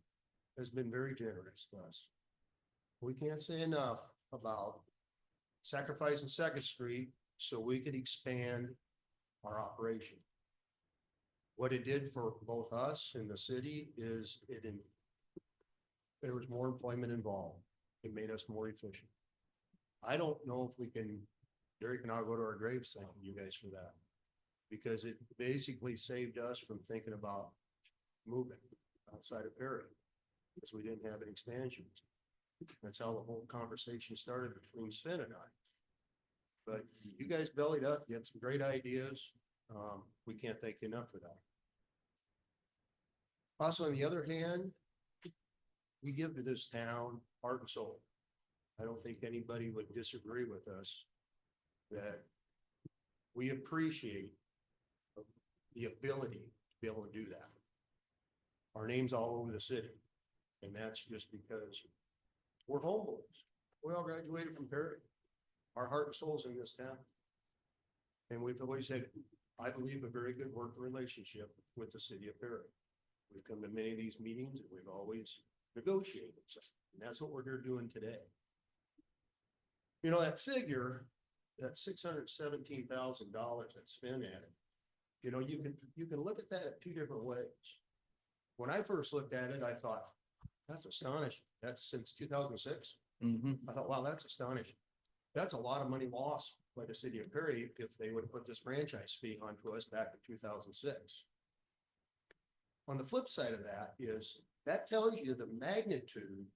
has been very generous to us. We can't say enough about sacrificing Second Street so we could expand our operation. What it did for both us and the city is there was more employment involved. It made us more efficient. I don't know if we can, Derek and I'll go to our graves thanking you guys for that. Because it basically saved us from thinking about moving outside of Perry. Because we didn't have an expansion. That's how the whole conversation started between Sven and I. But you guys bellied up, you had some great ideas. We can't thank you enough for that. Also, on the other hand, we give to this town heart and soul. I don't think anybody would disagree with us that we appreciate the ability to be able to do that. Our name's all over the city, and that's just because we're homeboys. We all graduated from Perry. Our heart and soul's in this town. And we've always had, I believe, a very good working relationship with the city of Perry. We've come to many of these meetings and we've always negotiated. And that's what we're here doing today. You know, that figure, that $617,000 that's spent at it. You know, you can look at that two different ways. When I first looked at it, I thought, that's astonishing. That's since 2006. I thought, wow, that's astonishing. That's a lot of money lost by the city of Perry if they would have put this franchise fee onto us back in 2006. On the flip side of that is, that tells you the magnitude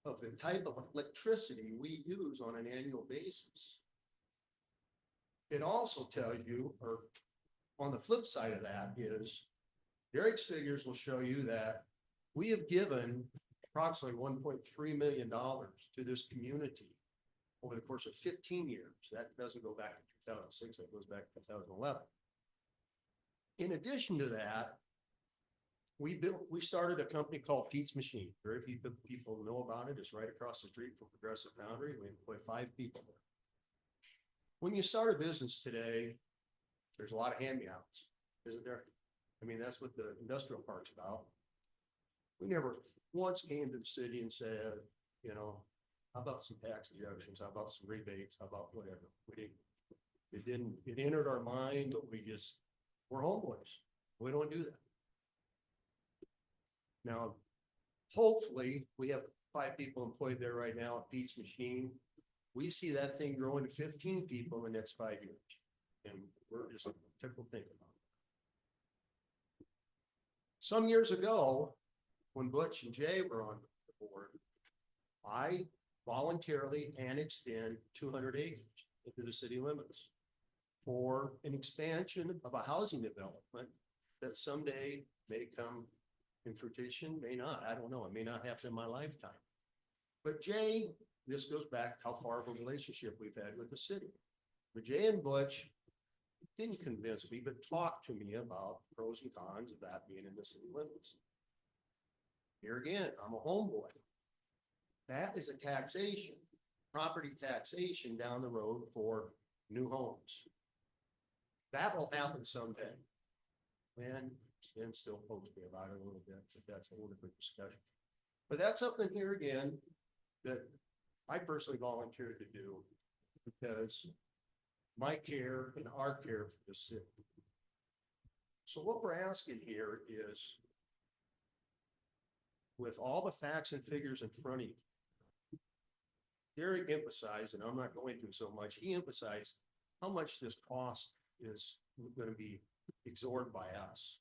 of the type of electricity we use on an annual basis. It also tells you, or on the flip side of that is, Derek's figures will show you that we have given approximately $1.3 million to this community over the course of 15 years. That doesn't go back to 2006, that goes back to 2011. In addition to that, we started a company called Pete's Machine. Very few people know about it. It's right across the street from Progressive Foundry. We employ 5 people there. When you start a business today, there's a lot of hand-me-downs, isn't there? I mean, that's what the industrial park's about. We never once came to the city and said, you know, how about some tax deductions? How about some rebates? How about whatever? It entered our mind, but we're homeboys. We don't do that. Now, hopefully, we have 5 people employed there right now at Pete's Machine. We see that thing growing to 15 people in the next 5 years. And we're just tickled thinking about it. Some years ago, when Butch and Jay were on the board, I voluntarily annexed in 200 acres into the city limits for an expansion of a housing development that someday may come in fruition, may not. I don't know. It may not happen in my lifetime. But Jay, this goes back how far of a relationship we've had with the city. But Jay and Butch didn't convince me, but talked to me about pros and cons of that being in the city limits. Here again, I'm a homeboy. That is a taxation, property taxation down the road for new homes. That will happen someday. And Sven still pokes me about it a little bit, but that's a whole different discussion. But that's something here again that I personally volunteered to do because my care and our care for the city. So what we're asking here is, with all the facts and figures in front of you, Derek emphasized, and I'm not going to so much, he emphasized how much this cost is going to be absorbed by us.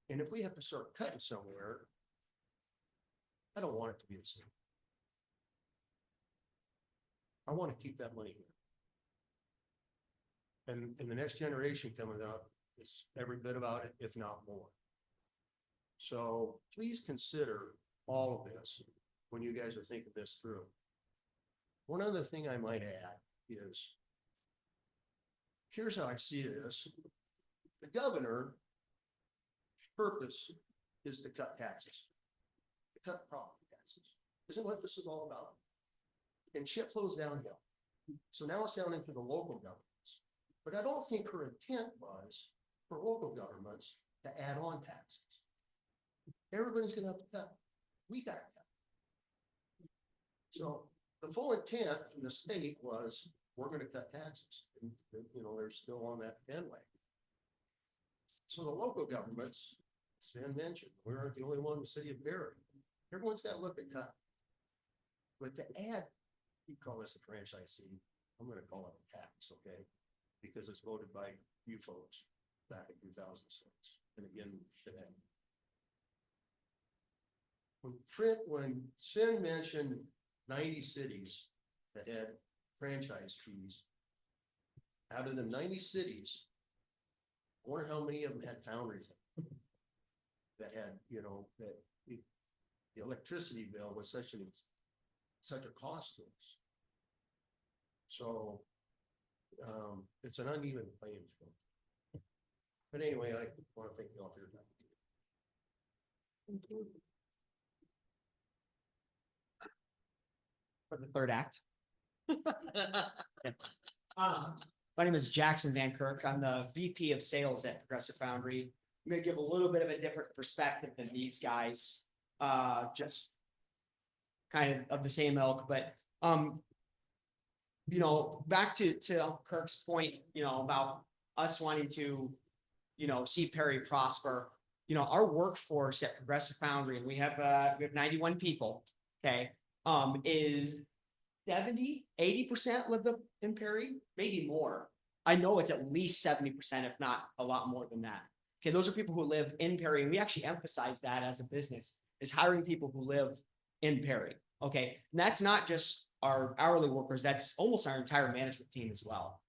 And if we have to start cutting somewhere, I don't want it to be the same. I want to keep that money here. And the next generation coming up is every bit about it, if not more. So please consider all of this when you guys are thinking this through. One other thing I might add is, here's how I see this. The governor's purpose is to cut taxes, to cut property taxes. Isn't what this is all about? And shit flows downhill. So now it's down into the local governments. But I don't think her intent was for local governments to add on taxes. Everybody's gonna have to cut. We got to cut. So the full intent from the state was, we're gonna cut taxes. And, you know, they're still on that bandwagon. So the local governments, Sven mentioned, we aren't the only one in the city of Perry. Everyone's got to look at cut. But to add, you call this a franchise fee, I'm gonna call it a tax, okay? Because it's voted by you folks back in 2006, and again today. When Sven mentioned 90 cities that had franchise fees, out of the 90 cities, I wonder how many of them had foundries that had, you know, that the electricity bill was such a cost to us. So it's an uneven playing field. But anyway, I want to thank you all for your time. Thank you. For the third act. My name is Jackson Van Kirk. I'm the VP of Sales at Progressive Foundry. I'm gonna give a little bit of a different perspective than these guys, just kind of the same ilk, but you know, back to Uncle Kirk's point, you know, about us wanting to, you know, see Perry prosper. You know, our workforce at Progressive Foundry, and we have 91 people, okay, is 80% live in Perry, maybe more. I know it's at least 70%, if not a lot more than that. Okay, those are people who live in Perry, and we actually emphasize that as a business, is hiring people who live in Perry. Okay, and that's not just our hourly workers, that's almost our entire management team as well.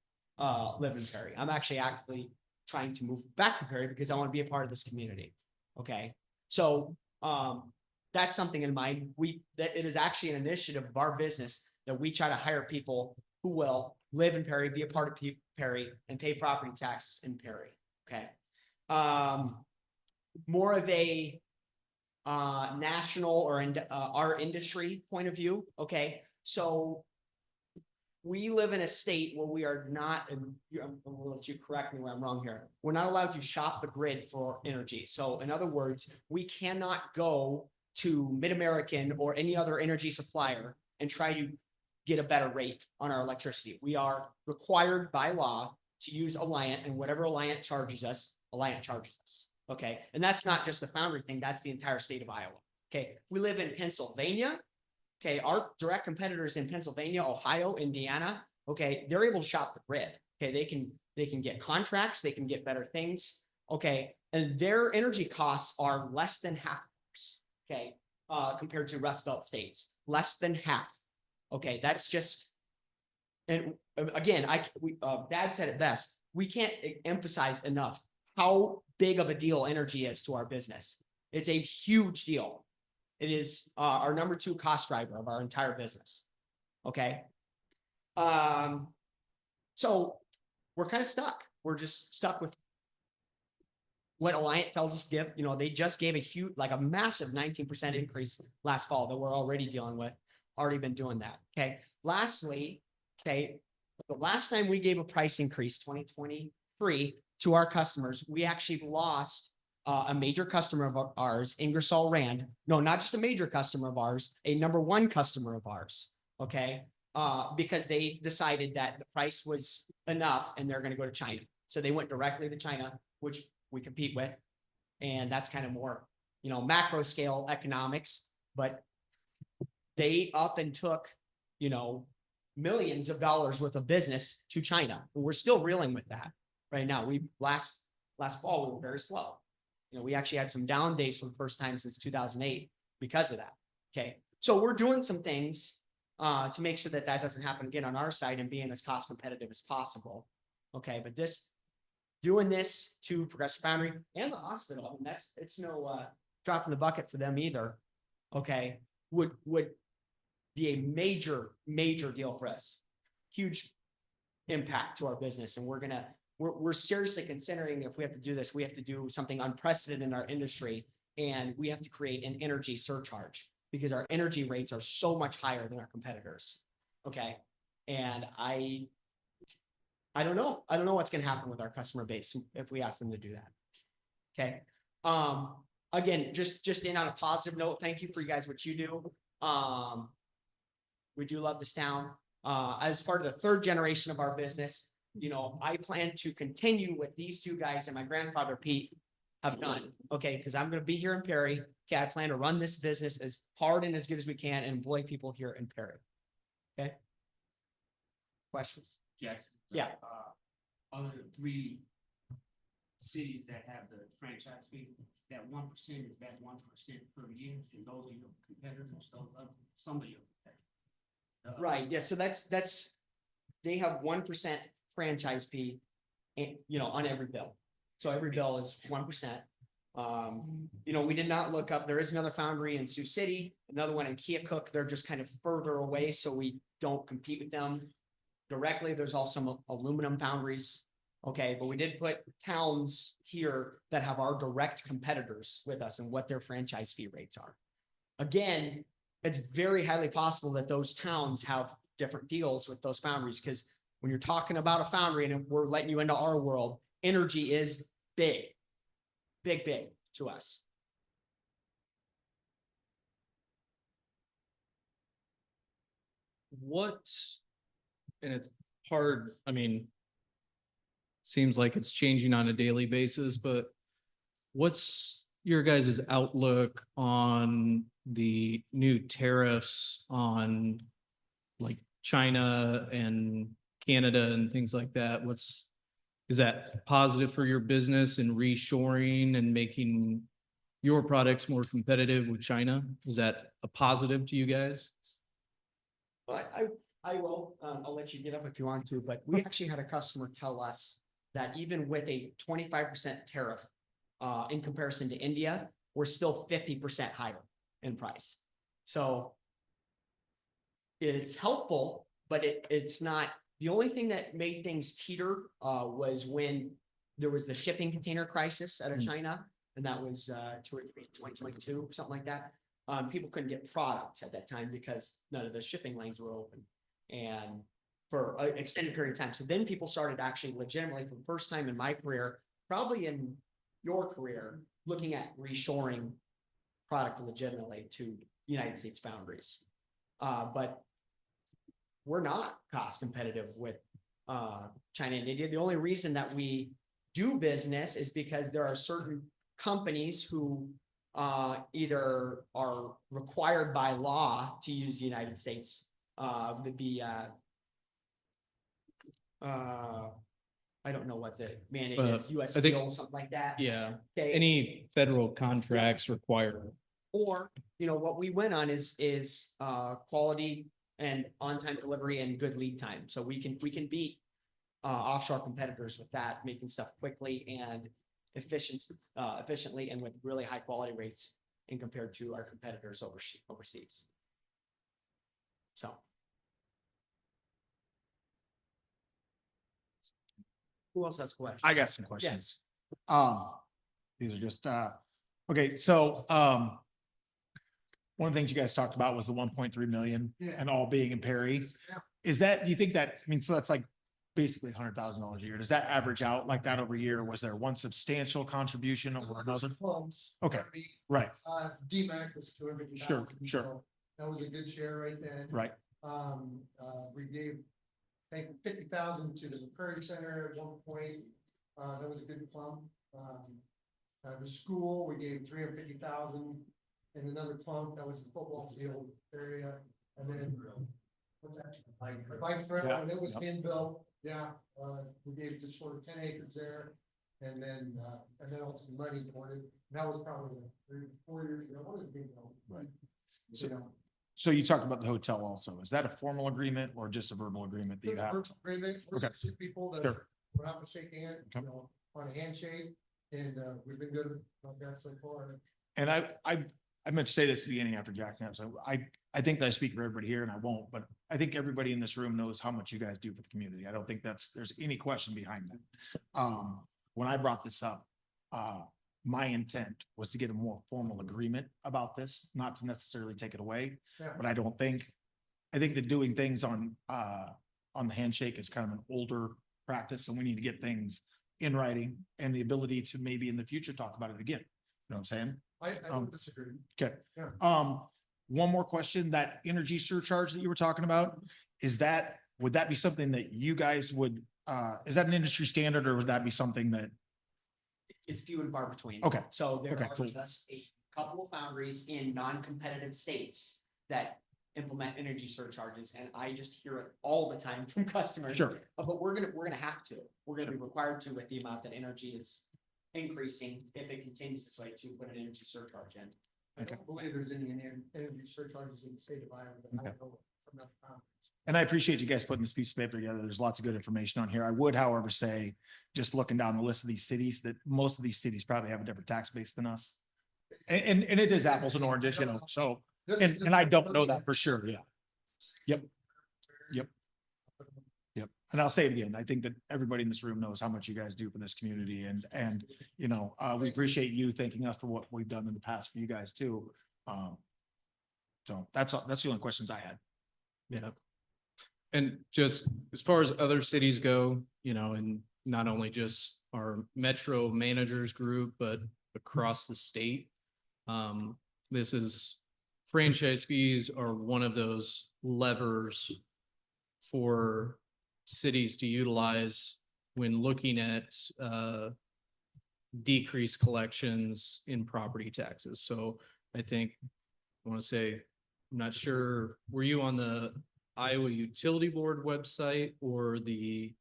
Live in Perry. I'm actually actively trying to move back to Perry because I want to be a part of this community. Okay, so that's something in mind. That it is actually an initiative of our business that we try to hire people who will live in Perry, be a part of Perry, and pay property taxes in Perry. Okay, more of a national or our industry point of view. Okay, so we live in a state where we are not, and I'll let you correct me where I'm wrong here. We're not allowed to shop the grid for energy. So in other words, we cannot go to Mid-American or any other energy supplier and try to get a better rate on our electricity. We are required by law to use Alliant, and whatever Alliant charges us, Alliant charges us. Okay, and that's not just the Foundry thing, that's the entire state of Iowa. Okay, we live in Pennsylvania. Okay, our direct competitors in Pennsylvania, Ohio, Indiana, okay, they're able to shop the grid. Okay, they can get contracts, they can get better things. Okay, and their energy costs are less than half ours. Okay, compared to Rust Belt states, less than half. Okay, that's just, and again, Dad said it best. We can't emphasize enough how big of a deal energy is to our business. It's a huge deal. It is our number 2 cost driver of our entire business. Okay. So we're kind of stuck. We're just stuck with what Alliant tells us to give. You know, they just gave a huge, like a massive 19% increase last fall that we're already dealing with. Already been doing that. Okay. Lastly, okay, the last time we gave a price increase, 2023, to our customers, we actually lost a major customer of ours, Ingersoll Rand. No, not just a major customer of ours, a number 1 customer of ours. Okay. Because they decided that the price was enough and they're going to go to China. So they went directly to China, which we compete with. And that's kind of more, you know, macro scale economics, but they up and took, you know, millions of dollars worth of business to China. And we're still reeling with that right now. We last fall, we were very slow. You know, we actually had some down days for the first time since 2008 because of that. Okay. So we're doing some things to make sure that that doesn't happen again on our side and being as cost competitive as possible. Okay. But doing this to Progressive Foundry and the hospital, I mean, it's no drop in the bucket for them either. Okay. Would be a major deal for us. Huge impact to our business. And we're seriously considering, if we have to do this, we have to do something unprecedented in our industry, and we have to create an energy surcharge because our energy rates are so much higher than our competitors. Okay. And I don't know. I don't know what's going to happen with our customer base if we ask them to do that. Okay. Again, just in on a positive note, thank you for you guys, what you do. We do love this town. As part of the 3rd generation of our business, you know, I plan to continue what these 2 guys and my grandfather, Pete, have done. Okay. Because I'm going to be here in Perry. Okay. I plan to run this business as hard and as good as we can and employ people here in Perry. Okay. Questions? Jackson. Yeah. Other 3 cities that have the franchise fee, that 1% is that 1% per year, and those are your competitors, those are some of your competitors. Right. Yeah. So that's they have 1% franchise fee, you know, on every bill. So every bill is 1%. You know, we did not look up. There is another foundry in Sioux City, another one in Keokuk. They're just kind of further away, so we don't compete with them directly. There's also aluminum foundries. Okay, but we did put towns here that have our direct competitors with us and what their franchise fee rates are. Again, it's very highly possible that those towns have different deals with those foundries, because when you're talking about a foundry and we're letting you into our world, energy is big to us. What and it's hard, I mean, seems like it's changing on a daily basis, but what's your guys' outlook on the new tariffs on like China and Canada and things like that? Is that positive for your business and reshoring and making your products more competitive with China? Is that a positive to you guys? But I will, I'll let you get up if you want to, but we actually had a customer tell us that even with a 25% tariff, in comparison to India, we're still 50% higher in price. So it's helpful, but it's not, the only thing that made things teeter, was when there was the shipping container crisis out of China, and that was, 2022, something like that. People couldn't get product at that time because none of the shipping lanes were open. And for an extended period of time. So then people started actually legitimately for the first time in my career, probably in your career, looking at reshoring product legitimately to United States foundries. But we're not cost competitive with China and India. The only reason that we do business is because there are certain companies who either are required by law to use the United States, I don't know what the mandate is, US I think- Steel, something like that. Yeah, Okay. any federal contracts require. Or, what we went on is quality and on-time delivery and good lead time. So we can beat offshore competitors with that, making stuff quickly and efficiently and with really high quality rates in compared to our competitors overseas. So. Who else has questions? I got some questions. These are just, okay, so, one of the things you guys talked about was the 1.3 million and all being in Perry. Is that, do you think that, I mean, so that's like basically $100,000 a year. Does that average out like that over a year? Was there one substantial contribution over another? Close. Okay, right, DMAC was 250,000. Sure. So that was a good share right then. right. We gave, I think, 50,000 to the Prairie Center at one point. That was a good plump. The school, we gave 350,000 and another plump. That was the football field area. And then, what's that? The bike trail, Yeah. when it was being built, we gave just short of 10 acres there. And then also money toward it. That was probably 3 or 4 years ago. What is it being built? Right. You know. So you talked about the hotel also. Is that a formal agreement or just a verbal agreement that you There's a have? verbal agreement. We're Okay. just people that Sure. we're having to shake hand, Okay. on a handshake, and we've been good about that so far. And I meant to say this at the beginning after Jack Knapp, so I think that I speak for everybody here and I won't, but I think everybody in this room knows how much you guys do for the community. I don't think there's any question behind that. When I brought this up, my intent was to get a more formal agreement about this, not to necessarily take it away. Yeah. But I think that doing things on the handshake is kind of an older practice and we need to get things in writing and the ability to maybe in the future talk about it again. You know what I'm saying? I don't disagree. Okay. Yeah. One more question, that energy surcharge that you were talking about, would that be something that you guys would, is that an industry standard or would that be something that, It's few and far between. Okay. So there Okay, are cool. just a couple of foundries in non-competitive states that implement energy surcharges, and I just hear it all the time from customers. Sure. But we're gonna have to, we're gonna be required to with the amount that energy is increasing if it continues this way to put an energy surcharge in. I don't believe there's any energy surcharges in the state of Iowa. But I Okay. know from that conference. and I appreciate you guys putting this piece of paper together. There's lots of good information on here. I would, however, say, just looking down the list of these cities, that most of these cities probably have a different tax base than us. And it is apples and oranges, so, This and, is and I don't know that for sure, yeah. Yep. And I'll say it again, I think that everybody in this room knows how much you guys do for this community and, we appreciate you thanking us for what we've done in the past for you guys too. So that's the only questions I had. Yeah. And just as far as other cities go, and not only just our metro managers group, but across the state. Franchise fees are one of those levers for cities to utilize when looking at decreased collections in property taxes. So I think, I want to say, I'm not sure, were you on the Iowa Utility Board website or the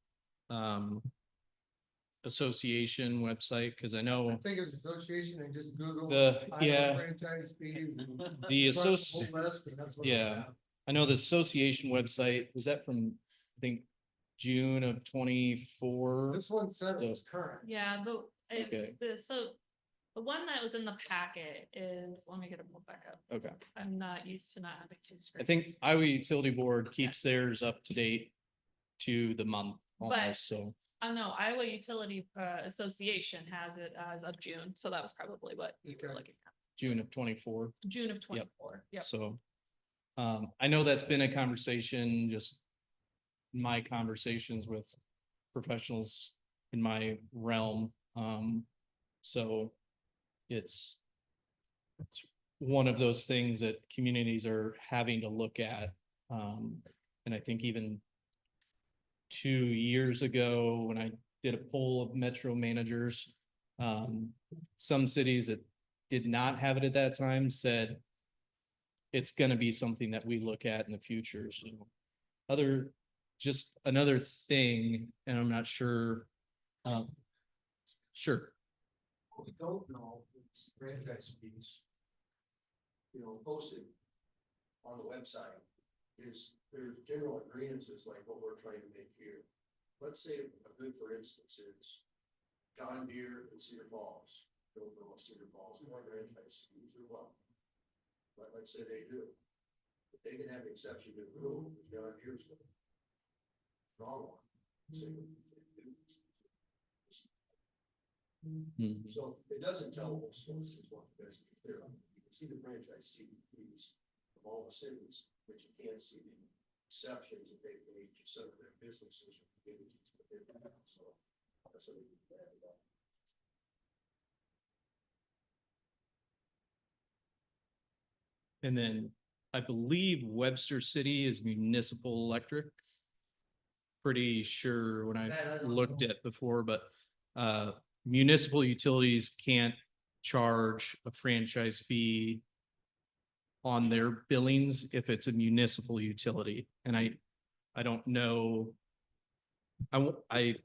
association website? Because I I know think it's association and just Google. the, Iowa yeah, Franchise fees. and the run whole associ, list, and that's what I yeah. got. I know the association website, was that from, I think, June of 24? This one said it was current. Yeah, Okay. the one that was in the packet is, let me get it pulled back up. Okay. I'm not used to not having two I screens. think Iowa Utility Board keeps theirs up to date to the month But- almost, so. I know Iowa Utility Association has it as of June, so that was probably what you were Okay. looking at. June of 24. June of 24. Yep. So, I know that's been a conversation, just my conversations with professionals in my realm. So it's one of those things that communities are having to look at. And I think even 2 years ago, when I did a poll of metro managers, some cities that did not have it at that time said it's gonna be something that we look at in the future. So just another thing, and I'm not sure. Sure. What we don't know is franchise fees. Posted on the website is there's general agreements like what we're trying to make here. Let's say a good, for instance, is John Deere and Cedar Falls. Don't know if Cedar Falls, more franchise fees or what. But let's say they do. But they can have an exception to the rule, because John Deere's the wrong one. Say, Mhm. So it doesn't tell us, is what you guys be clear on. You can see the franchise fees of all the cities, but you can't see the exceptions that they've made to some of their businesses or communities. But they've done. So that's what we need to add about. And then I believe Webster City is municipal electric. Pretty sure when I That I don't looked know. at before, but municipal utilities can't charge a franchise fee on their billings if it's a municipal utility. And I don't know. I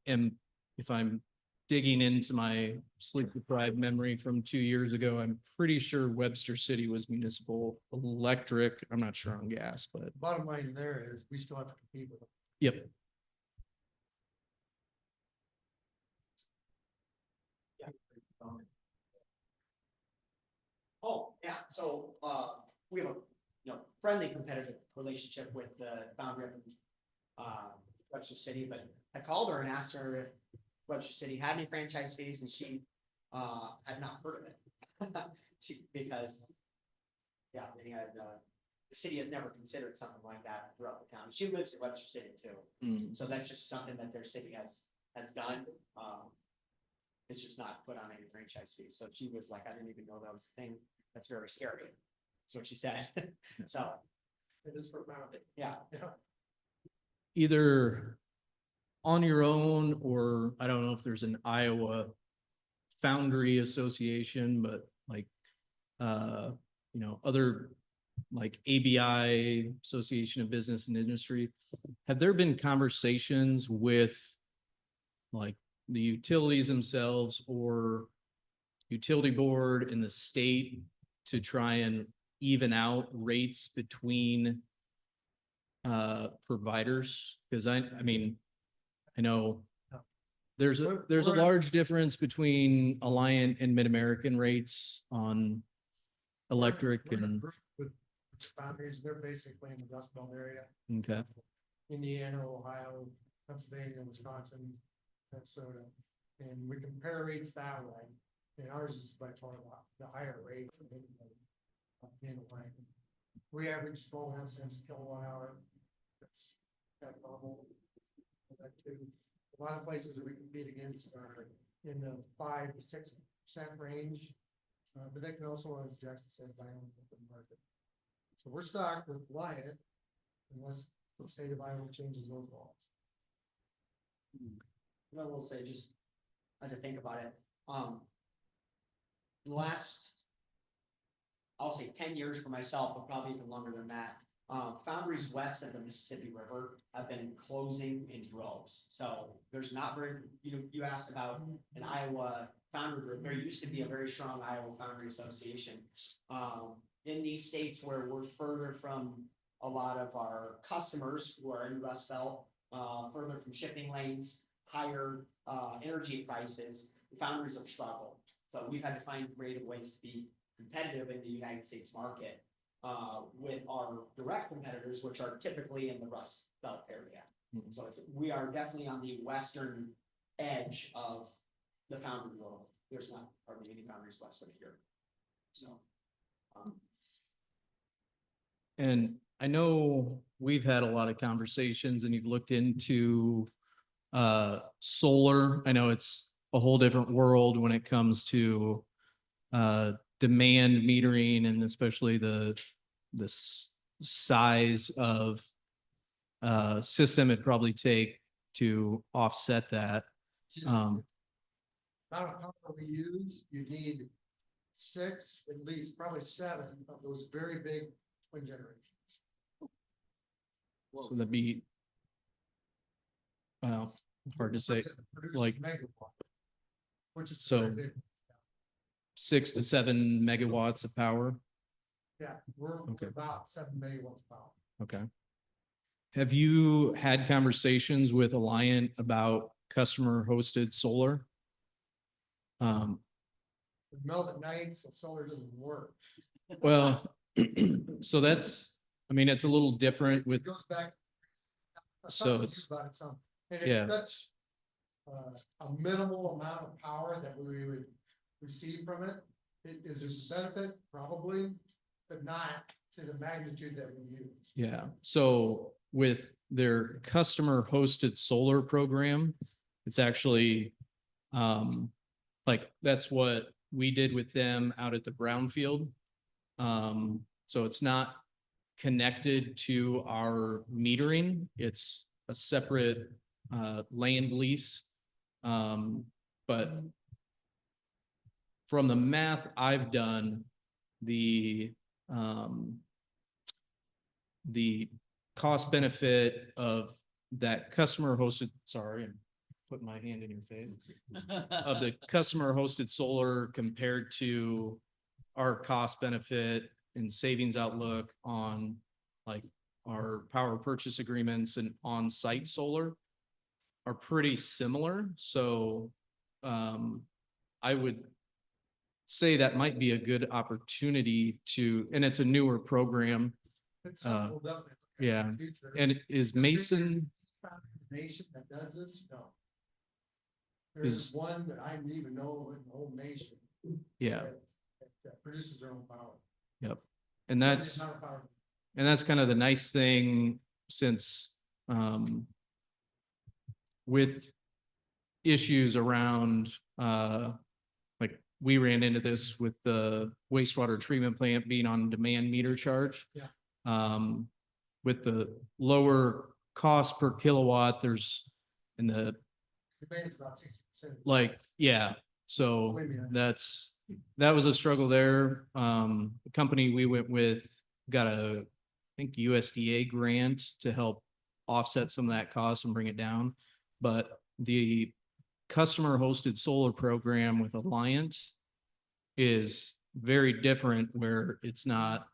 am, if I'm digging into my sleep deprived memory from 2 years ago, I'm pretty sure Webster City was municipal electric. I'm not sure on gas, but Bottom line there is, we still have to compete with them. yep. Oh, yeah, so, we have a, friendly competitive relationship with the founder of, Webster City, but I called her and asked her if Webster City had any franchise fees, and she, had not heard of it. Because, yeah, they had, the city has never considered something like that throughout the county. She lives in Webster City too, Mm. so that's just something that their city has done. It's just not put on any franchise fees. So she was like, I didn't even know that was a thing. That's very scary. That's what she said. So, It is profound. yeah. Either on your own, or I don't know if there's an Iowa Foundry Association, but like, other like ABI, Association of Business and Industry. Have there been conversations with like the utilities themselves or utility board in the state to try and even out rates between providers? Because I mean, I know there's a We're- large difference between Alliant and Mid-American rates on electric We're in a and, group with Foundries, they're basically in the Rust Belt area. okay. Indiana, Ohio, Pennsylvania, Wisconsin, Minnesota. And we compare rates that way. And ours is by far the higher rate. In line. We average 12 cents a kilowatt hour. That's normal. That too. A lot of places that we compete against are in the 5 to 6% range. But they can also, as Jackson said, buy on the open market. So we're stuck with Wyatt unless the state of Iowa changes those laws. what I will say, just as I think about it, the last, I'll say 10 years for myself, but probably even longer than that. Foundries west of the Mississippi River have been closing in droves. So there's not very, you asked about an Iowa foundry group. There used to be a very strong Iowa Foundry Association. In these states where we're further from a lot of our customers who are in Rust Belt, further from shipping lanes, higher energy prices, the foundries have struggled. So we've had to find creative ways to be competitive in the United States market with our direct competitors, which are typically in the Rust Belt area. Mhm. So we are definitely on the western edge of the foundry world. There's not hardly any foundries west of here. So. And I know we've had a lot of conversations and you've looked into solar. I know it's a whole different world when it comes to demand metering and especially the size of system it'd probably take to offset that. Amount of power we use, you need 6, at least probably 7 of those very big twin generations. So that'd be, well, hard to say, Produce like- megawatt, which is So- very big. 6 to 7 megawatts of power. Yeah, we're Okay. about 7 megawatts power. Okay. Have you had conversations with Alliant about customer hosted solar? We melt at night, so solar doesn't work. Well, so that's, I mean, it's a little different It with, goes back. I've So talked to you it's- about it some, and yeah. it's such a minimal amount of power that we would receive from it. Is there a benefit? Probably, but not to the magnitude that we use. yeah. So with their customer hosted solar program, it's actually, like, that's what we did with them out at the brownfield. So it's not connected to our metering. It's a separate land lease. But from the math I've done, the cost benefit of that customer hosted, sorry, I'm putting my hand in your face, of the customer hosted solar compared to our cost benefit and savings outlook on like our power purchase agreements and on-site solar are pretty similar. So I would say that might be a good opportunity to, and it's a newer program. It's something we'll definitely. look at in yeah. the future. And is Mason, Found a nation that does this? No. Is- There's one that I didn't even know in the whole nation. yeah, that produces their own power. yep. And Doesn't that's, amount of power. and that's kind of the nice thing since with issues around like we ran into this with the wastewater treatment plant being on demand meter charge. Yeah. With the lower cost per kilowatt, there's in the Demand's about 60%. like, yeah, so Believe me, that was a struggle there. The company we went with got a, I think USDA grant to help offset some of that cost and bring it down. But the customer hosted solar program with Alliant is very different where it's not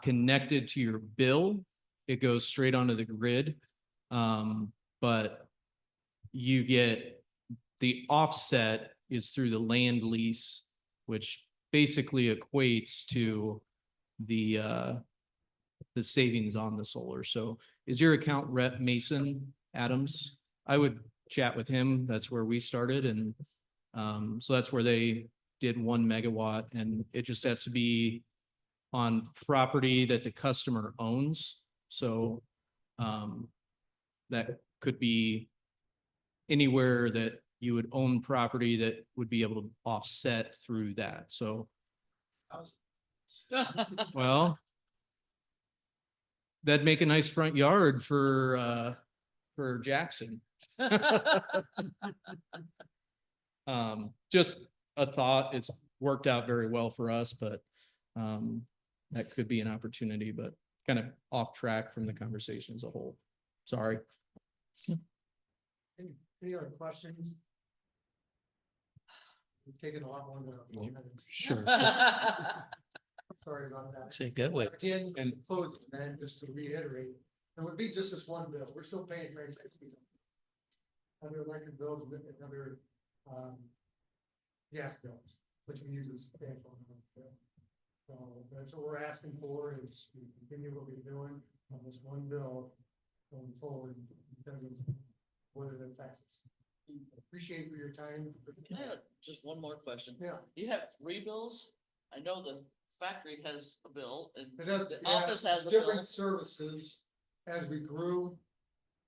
connected to your bill. It goes straight onto the grid. But you get the offset is through the land lease, which basically equates to the savings on the solar. So is your account rep Mason Adams? I would chat with him. That's where we started. And so that's where they did 1 megawatt, and it just has to be on property that the customer owns. So that could be anywhere that you would own property that would be able to offset through that. So, well, that'd make a nice front yard for for Jackson. Just a thought. It's worked out very well for us, but that could be an opportunity, but kind of off track from the conversation as a whole. Sorry. Any other questions? We've taken a lot more than. a few minutes. Sure. Sorry about that. Say, get away. Again, And- closing, man, just to reiterate, it would be just this one bill. We're still paying franchise fees. Other electric bills and other, gas bills, which we use as substantial. amount of bill. So that's what we're asking for is we continue what we're doing on this one bill going forward because of what it affects us. Appreciate for your time. I have just one more question. Yeah. You have 3 bills? I know the factory has a bill and It does, the yeah, office has a bill. different services as we grew.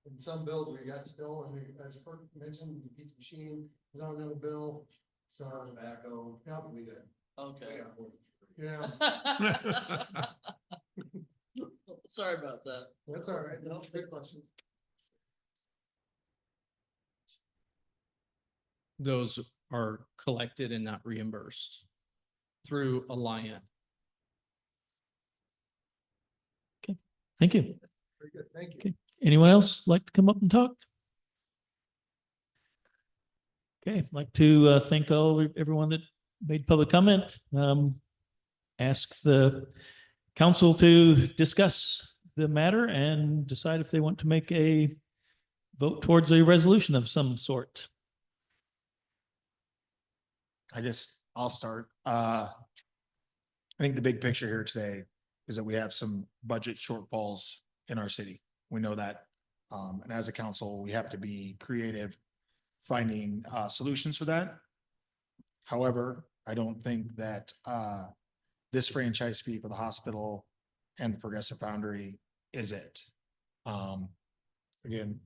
And some bills we got still, and we, as Kurt mentioned, the pizza machine is on another bill, so. Tobacco. Yeah, we did. Okay. Yeah, Sorry about that. that's all right. No, good question. Those are collected and not reimbursed through Alliant. Thank you. Very good, thank you. Okay. Anyone else like to come up and talk? Okay, I'd like to thank everyone that made public comment. Ask the council to discuss the matter and decide if they want to make a vote towards a resolution of some sort. I guess I'll start. I think the big picture here today is that we have some budget shortfalls in our city. We know that. And as a council, we have to be creative finding solutions for that. However, I don't think that this franchise fee for the hospital and the Progressive Foundry is it. Again,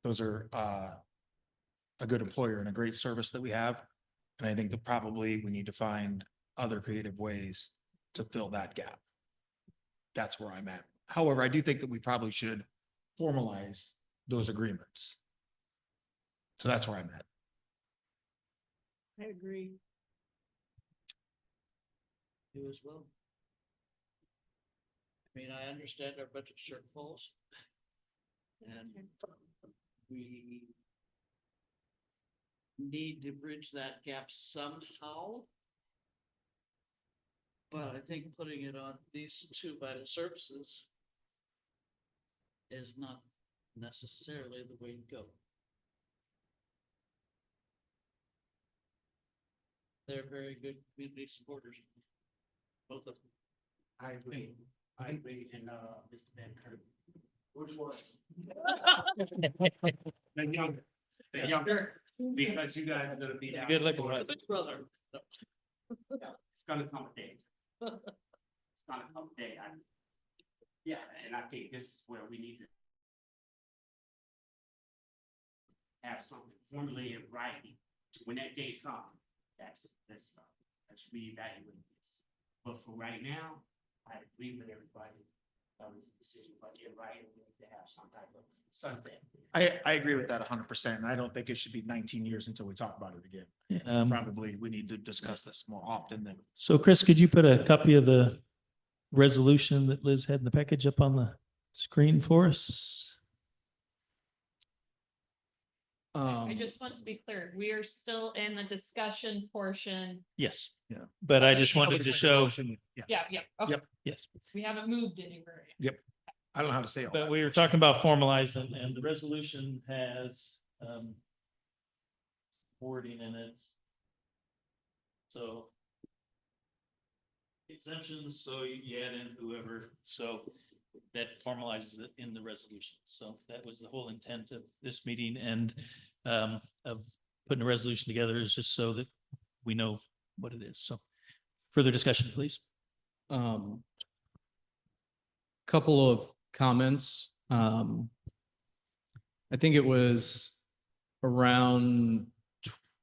those are a good employer and a great service that we have. And I think that probably we need to find other creative ways to fill that gap. That's where I'm at. However, I do think that we probably should formalize those agreements. So that's where I'm at. I agree. You as well. I mean, I understand our budget shortfalls. And we need to bridge that gap somehow. But I think putting it on these 2 vital services is not necessarily the way to go. They're very good community supporters. Both of them. I agree. I agree, and, Mr. Van Kirk. Which one? The younger, because you guys are gonna be down. Good looking, for right? it. Big brother. It's gonna come a day. It's gonna come a day. Yeah, and I think this is where we need to have something formally in writing. When that day comes, let's reevaluate this. But for right now, I agree with everybody. That was the decision, but you're right, we need to have some type of sunset. I agree with that 100%. And I don't think it should be 19 years until we talk about it again. Probably we need to discuss this more often than. So Chris, could you put a copy of the resolution that Liz had in the package up on the screen for us? I just want to be clear, we are still in the discussion portion. Yes, yeah, but I just wanted to show, Yeah, yeah. Okay. Yep. yes, We haven't moved anywhere yet. I don't know how to say all but that. we were talking about formalizing and the resolution has wording in it. So exemptions, so you add in whoever, so that formalizes it in the resolution. So that was the whole intent of this meeting and of putting a resolution together is just so that we know what it is. So further discussion, please. Couple of comments. I think it was around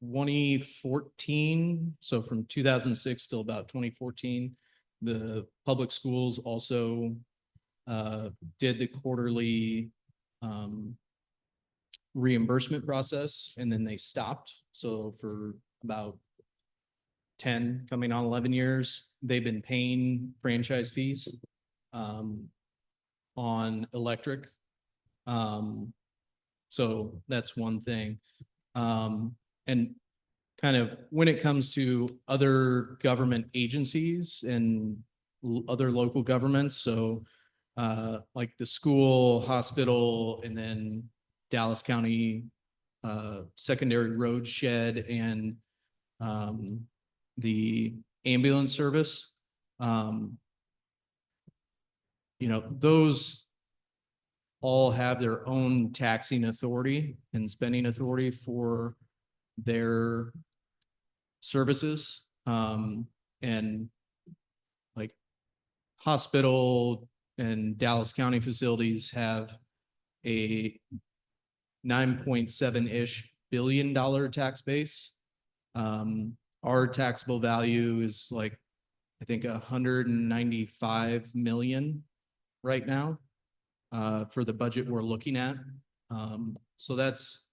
2014, so from 2006 till about 2014, the public schools also did the quarterly reimbursement process and then they stopped. So for about 10, coming on 11 years, they've been paying franchise fees on electric. So that's one thing. And kind of when it comes to other government agencies and other local governments, so like the school, hospital, and then Dallas County secondary road shed and the ambulance service. You know, those all have their own taxing authority and spending authority for their services. And like hospital and Dallas County facilities have a 9.7-ish billion tax base. Our taxable value is like, I think 195 million right now for the budget we're looking at. So that's,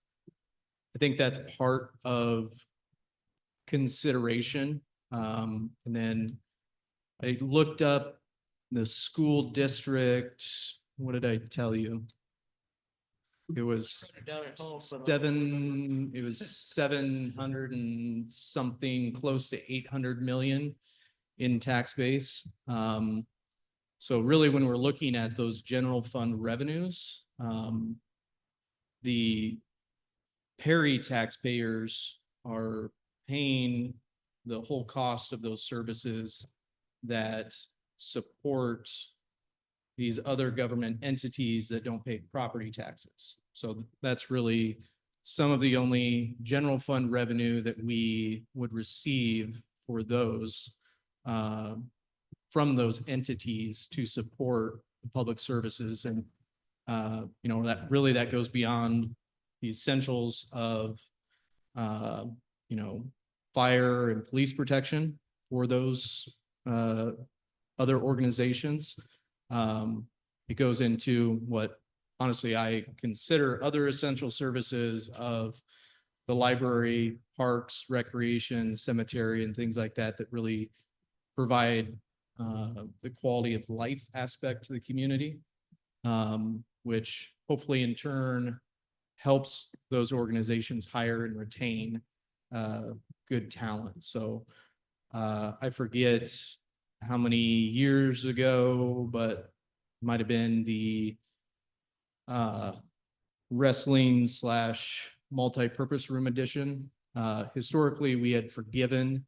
I think that's part of consideration. And then I looked up the school district. What did I tell you? It was Down at home, but- 700 and something, close to 800 million in tax base. So really, when we're looking at those general fund revenues, the Perry taxpayers are paying the whole cost of those services that support these other government entities that don't pay property taxes. So that's really some of the only general fund revenue that we would receive for those from those entities to support the public services. And you know, that goes beyond the essentials of you know, fire and police protection for those other organizations. It goes into what honestly I consider other essential services of the library, parks, recreation, cemetery, and things like that, that really provide the quality of life aspect to the community, which hopefully in turn helps those organizations hire and retain good talent. So I forget how many years ago, but might have been the wrestling / multi-purpose room edition. Historically, we had forgiven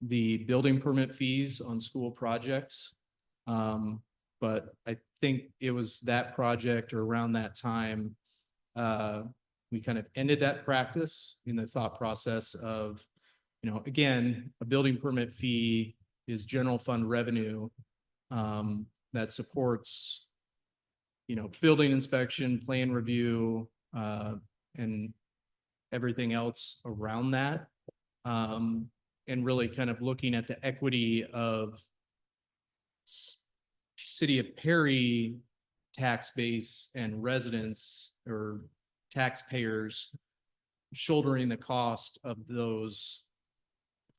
the building permit fees on school projects. But I think it was that project or around that time, we kind of ended that practice in the thought process of, you know, again, a building permit fee is general fund revenue that supports, you know, building inspection, plan review, and everything else around that. And really kind of looking at the equity of City of Perry tax base and residents or taxpayers shouldering the cost of those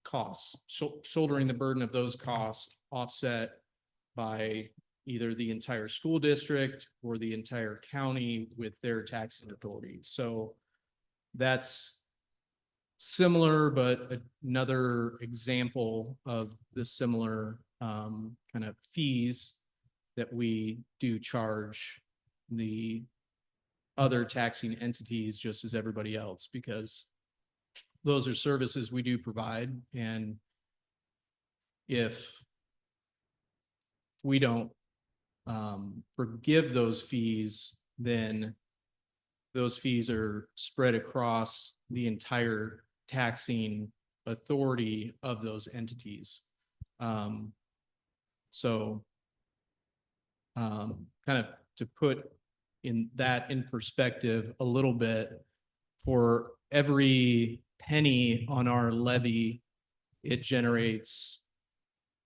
costs, shouldering the burden of those costs offset by either the entire school district or the entire county with their taxing authority. So that's similar, but another example of the similar kind of fees that we do charge the other taxing entities just as everybody else, because those are services we do provide. And if we don't forgive those fees, then those fees are spread across the entire taxing authority of those entities. So kind of to put that in perspective a little bit, for every penny on our levy, it generates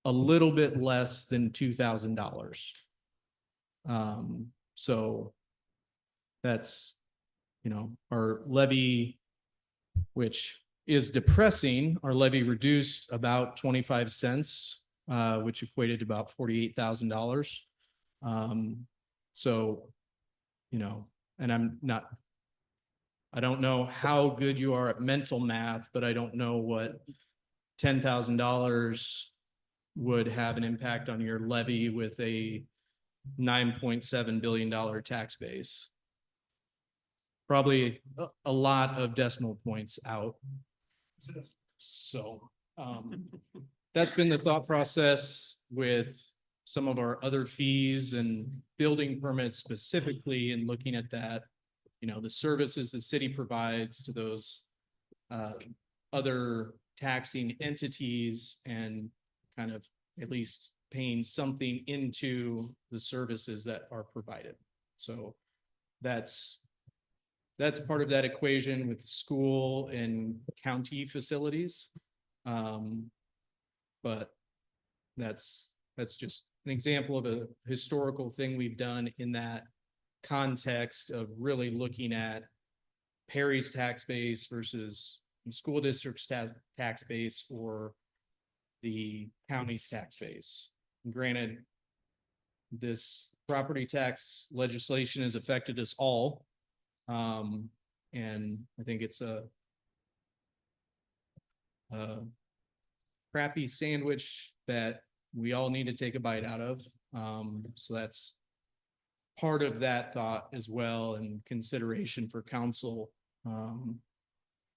a little bit less than $2,000. So that's you know, our levy, which is depressing, our levy reduced about 25 cents, which equated to about $48,000. So, you know, and I don't know how good you are at mental math, but I don't know what $10,000 would have an impact on your levy with a $9.7 billion tax base. Probably a lot of decimal points out. So, that's been the thought process with some of our other fees and building permits specifically, and looking at that, you know, the services the city provides to those other taxing entities, and kind of at least paying something into the services that are provided. So that's part of that equation with school and county facilities. But that's just an example of a historical thing we've done in that context of really looking at Perry's tax base versus the school district's tax base, or the county's tax base. Granted, this property tax legislation has affected us all. And I think it's a crappy sandwich that we all need to take a bite out of. So that's part of that thought as well, and consideration for council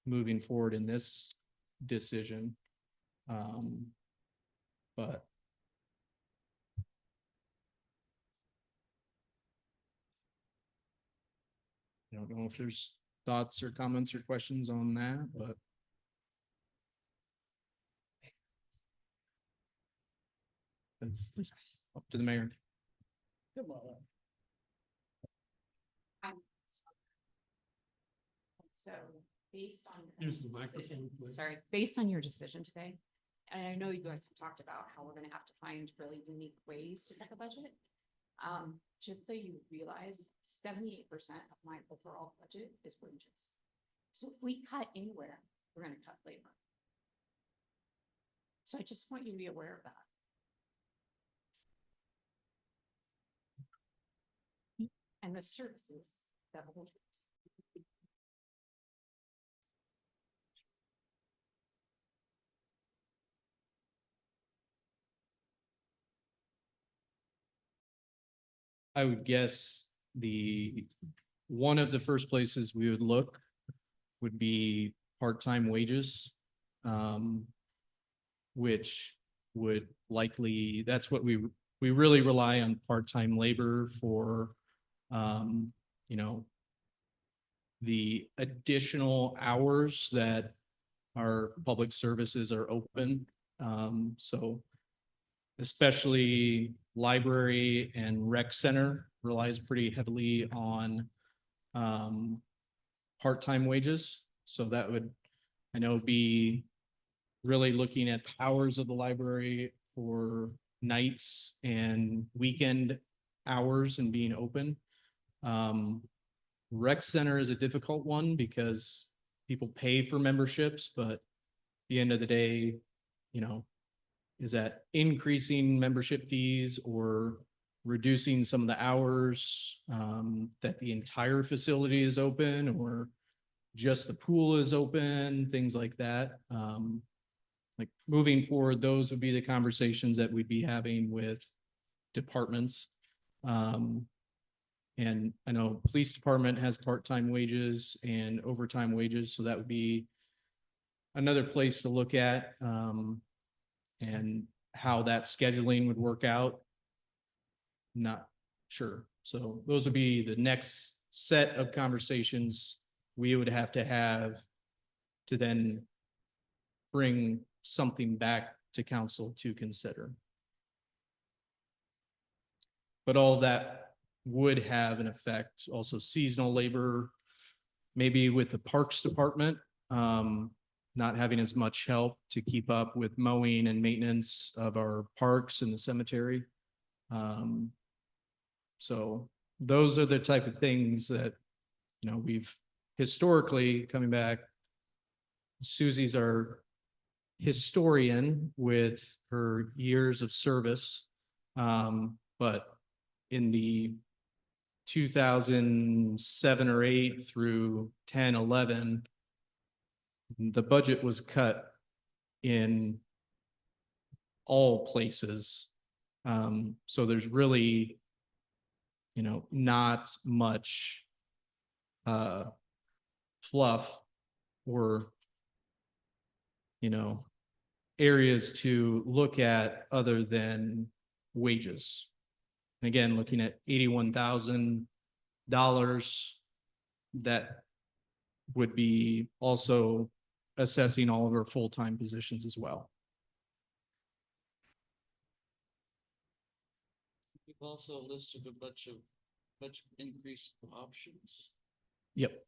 moving forward in this decision. But I don't know if there's thoughts or comments or questions on that, but it's up to the mayor. So based on. Use the microphone, please. Sorry, based on your decision today, and I know you guys have talked about how we're gonna have to find really unique ways to cut the budget. Just so you realize, 78% of my overall budget is wages. So if we cut anywhere, we're gonna cut labor. So I just want you to be aware of that. And the services that will. I would guess one of the first places we would look would be part-time wages. Which would likely, that's what we really rely on, part-time labor for, you know, the additional hours that our public services are open. So especially library and rec center relies pretty heavily on part-time wages. So that would, I know, be really looking at the hours of the library for nights and weekend hours and being open. Rec center is a difficult one because people pay for memberships, but at the end of the day, you know, is that increasing membership fees or reducing some of the hours that the entire facility is open, or just the pool is open, things like that. Like moving forward, those would be the conversations that we'd be having with departments. And I know police department has part-time wages and overtime wages, so that would be another place to look at, and how that scheduling would work out. Not sure. So those would be the next set of conversations we would have to then bring something back to council to consider. But all that would have an effect. Also seasonal labor, maybe with the parks department, not having as much help to keep up with mowing and maintenance of our parks and the cemetery. So those are the type of things that, you know, we've historically, coming back, Susie's our historian with her years of service. But in the 2007 or 8 through 10, 11, the budget was cut in all places. So there's really, not much fluff or, areas to look at other than wages. And again, looking at $81,000, that would be also assessing all of our full-time positions as well. You've also listed a bunch of budget increase options. Yep.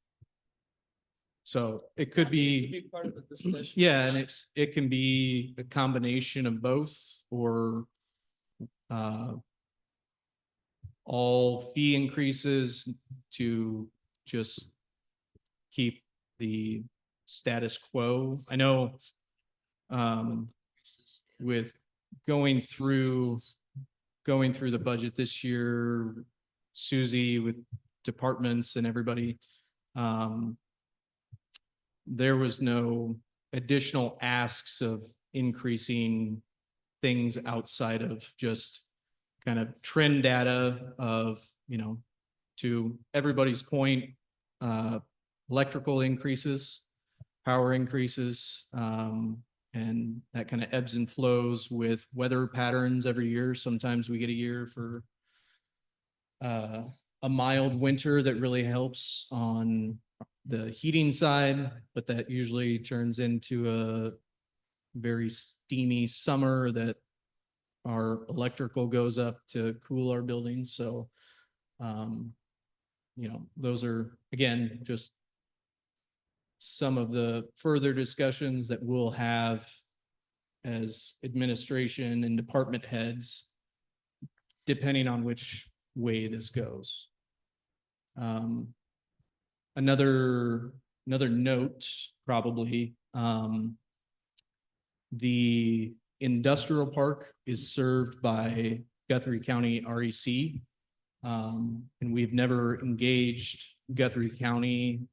So it could That needs to be, Part of the discussion. yeah, and it can be a combination of both, or all fee increases to just keep the status quo. I know with going through the budget this year, Susie with departments and everybody, there was no additional asks of increasing things outside of just kind of trend data of, to everybody's point, electrical increases, power increases, and that kind of ebbs and flows with weather patterns every year. Sometimes we get a year for a mild winter that really helps on the heating side, but that usually turns into a very steamy summer that our electrical goes up to cool our buildings. So, those are, again, just some of the further discussions that we'll have as administration and department heads, depending on which way this goes. Another note, probably, the industrial park is served by Guthrie County REC. And we've never engaged Guthrie County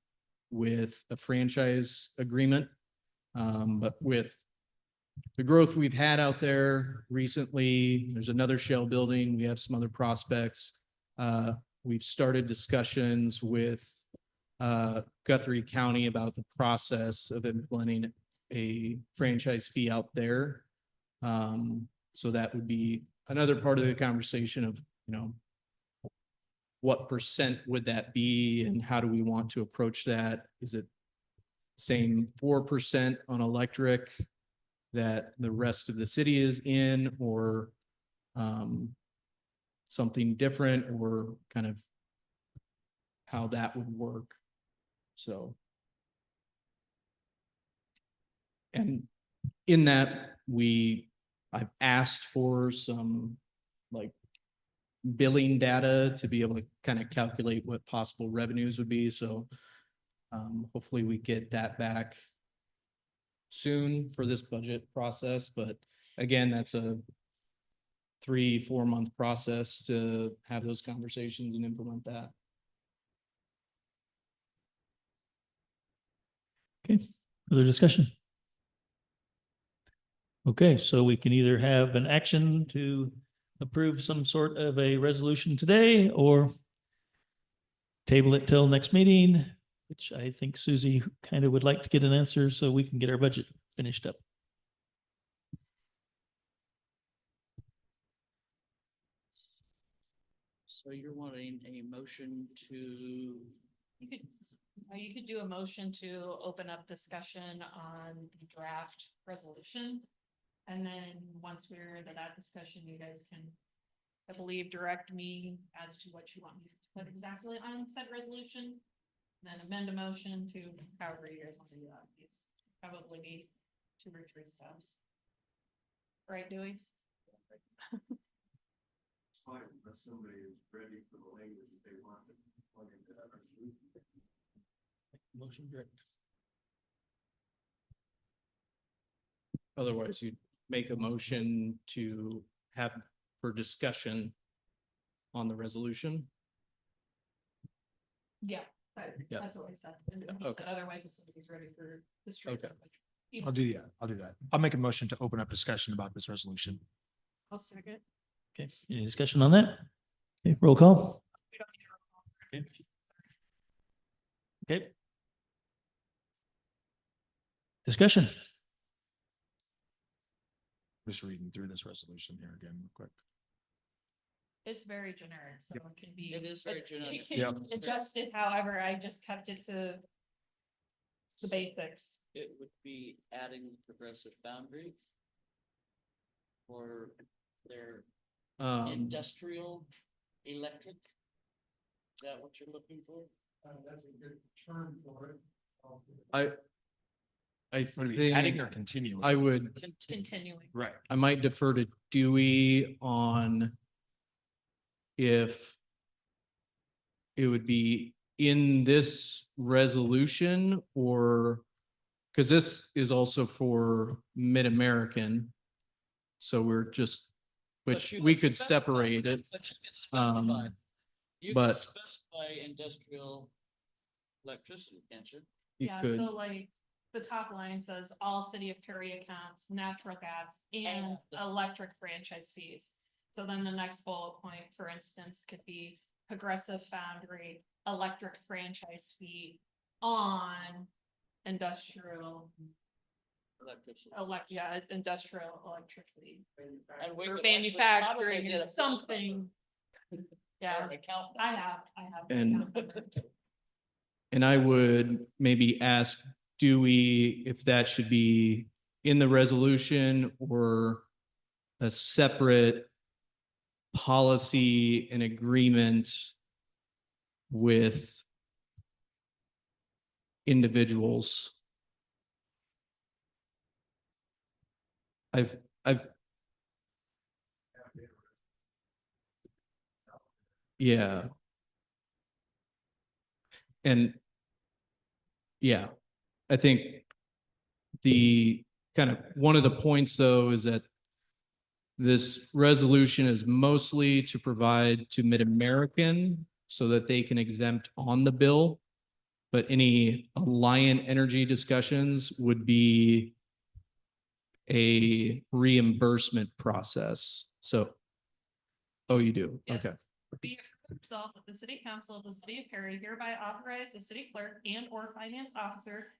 with a franchise agreement. But with the growth we've had out there recently, there's another shell building. We have some other prospects. We've started discussions with Guthrie County about the process of implementing a franchise fee out there. So that would be another part of the conversation of, what percent would that be and how do we want to approach that? Is it same 4% on electric that the rest of the city is in, or something different, or kind of how that would work? So, and in that, I've asked for some like billing data to be able to kind of calculate what possible revenues would be. So hopefully we get that back soon for this budget process. But again, that's a 3-4 month process to have those conversations and implement that. Okay, further discussion? Okay, so we can either have an action to approve some sort of a resolution today or table it till next meeting, which I think Susie kind of would like to get an answer so we can get our budget finished up. So you're wanting a motion to, You could do a motion to open up discussion on the draft resolution. And then once we're into that discussion, you guys can, I believe, direct me as to what you want me to put exactly on said resolution. Then amend a motion to however you guys want to do that. It's probably be 2 or 3 steps. Right, Dewey? It's fine, but somebody is ready for the language that they want to plug into that resolution. Motion direct. Otherwise, you'd make a motion to have for discussion on the resolution. Yeah, Yeah. that's what I said. And then he Okay. said otherwise, if somebody's ready for the straight. Okay. I'll do that. I'll do that. I'll make a motion to open up discussion about this resolution. I'll second. Okay, any discussion on that? Okay, roll call. Okay. Discussion. Just reading through this resolution here again, real quick. It's very generic, so it can be. It is very generic. It can adjust it however, I just kept it to the basics. It would be adding progressive boundary for their industrial electric. Is that what you're looking for? That's a good term for it. I Would it be adding or think continuing? I would, Continuing. Right. I might defer to Dewey on if it would be in this resolution or, because this is also for Mid-American. So we're just, But which you we can could specify- separate it. but you can specify- You can but- specify industrial electricity, can't you? You Yeah, could, so like the top line says all city of Perry accounts, natural gas and electric franchise fees. So then the next bullet point, for instance, could be progressive foundry, electric franchise fee on industrial Electricity. industrial electricity. And we Or could actually manufacturing probably get a is something. Yeah, Or account. I have. And- and I would maybe ask Dewey if that should be in the resolution or a separate policy and agreement with individuals. I've yeah. And yeah, I think the kind of one of the points though is that this resolution is mostly to provide to Mid-American so that they can exempt on the bill. But any Alliant Energy discussions would be a reimbursement process. So, oh, you do? Yes. Okay. Be it resolved that the city council of the city of Perry hereby authorize the city clerk and or finance officer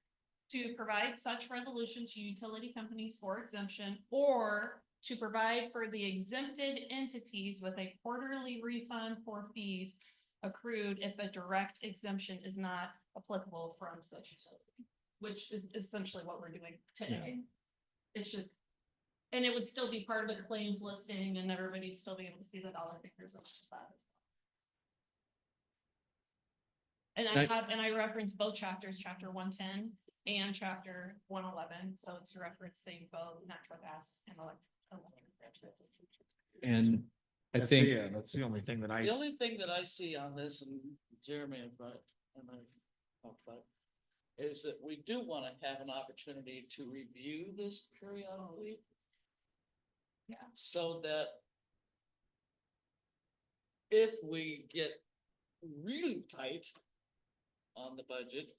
to provide such resolution to utility companies for exemption or to provide for the exempted entities with a quarterly refund for fees accrued if a direct exemption is not applicable from such utility, which is essentially what we're doing today. It's just, and it would still be part of the claims listing and everybody'd still be able to see the dollar figures of that as well. And I reference both chapters, chapter 110 and chapter 111, so it's referencing both natural gas and electric. And I That's think, that's the only thing that The only thing that I see on this, and Jeremy, if I talk about, is that we do want to have an opportunity to review this periodically. Yeah. So that if we get really tight on the budget,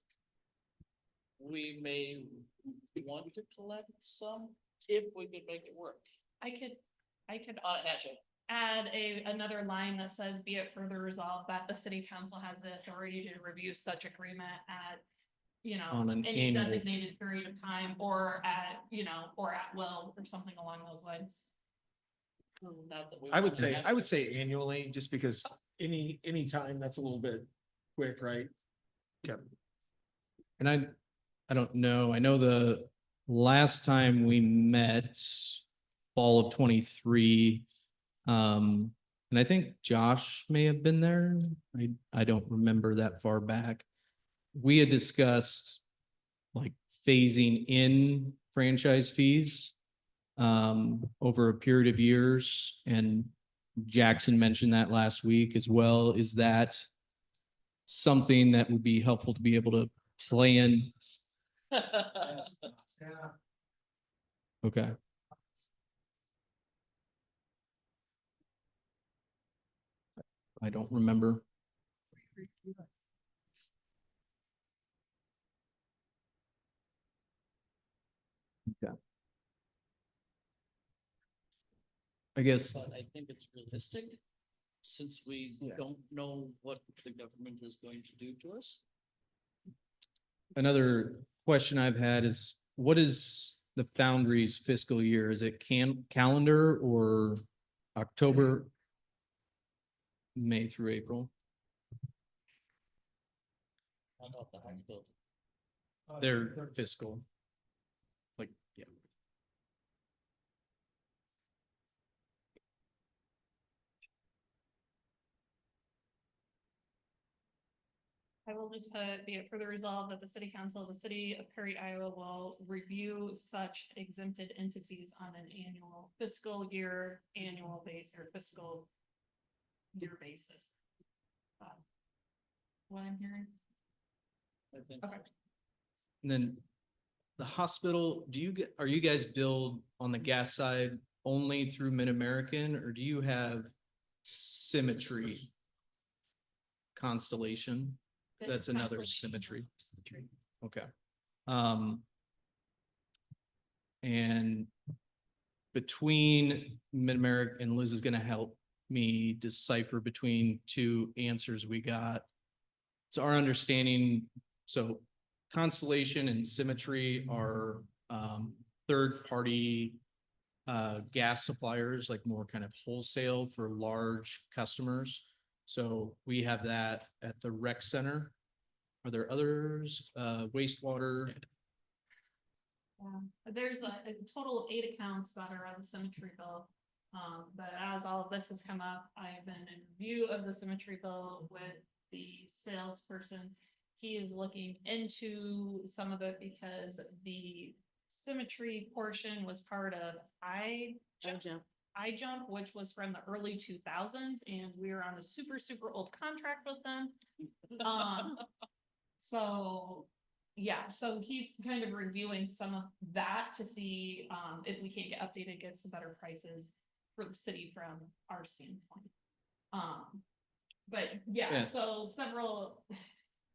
we may want to collect some if we can make it work. I could Actually, add another line that says, be it further resolved that the city council has the authority to review such agreement at, On an any annual- designated period of time or at, or at will or something along those lines. not that we. I would want to say, have I would to- say annually, just because any time that's a little bit quick, right? Okay. and I don't know, I know the last time we met, fall of 23, and I think Josh may have been there. I don't remember that far back. We had discussed like phasing in franchise fees over a period of years, and Jackson mentioned that last week as well. Is that something that would be helpful to be able to plan. Okay. I don't remember. Okay. I guess, But I think it's realistic, since we don't know what the government is going to do to us. another question I've had is, what is the Foundry's fiscal year? Is it calendar or October? May through April? How about the hospital? Their fiscal. Like, yeah. I will just put, be it further resolved that the city council of the city of Perry, Iowa will review such exempted entities on an annual annual base or fiscal year basis. What I'm hearing? I think. Okay. And then the hospital, are you guys billed on the gas side only through Mid-American, or do you have Symmetry Constellation? That's another Constellation. Symmetry. Okay. And between Mid-America, and Liz is gonna help me decipher between two answers we got. It's our understanding, so Constellation and Symmetry are third-party gas suppliers, like more kind of wholesale for large customers. So we have that at the rec center. Are there others? Wastewater? There's a total of 8 accounts that are on the Symmetry bill. But as all of this has come up, I have been in review of the Symmetry bill with the salesperson. He is looking into some of it because the Symmetry portion was part of iJump, which was from the early 2000s, and we were on a super old contract with them. So yeah, so he's kind of reviewing some of that to see if we can't get updated, get some better prices for the city from our standpoint. But yeah, so several,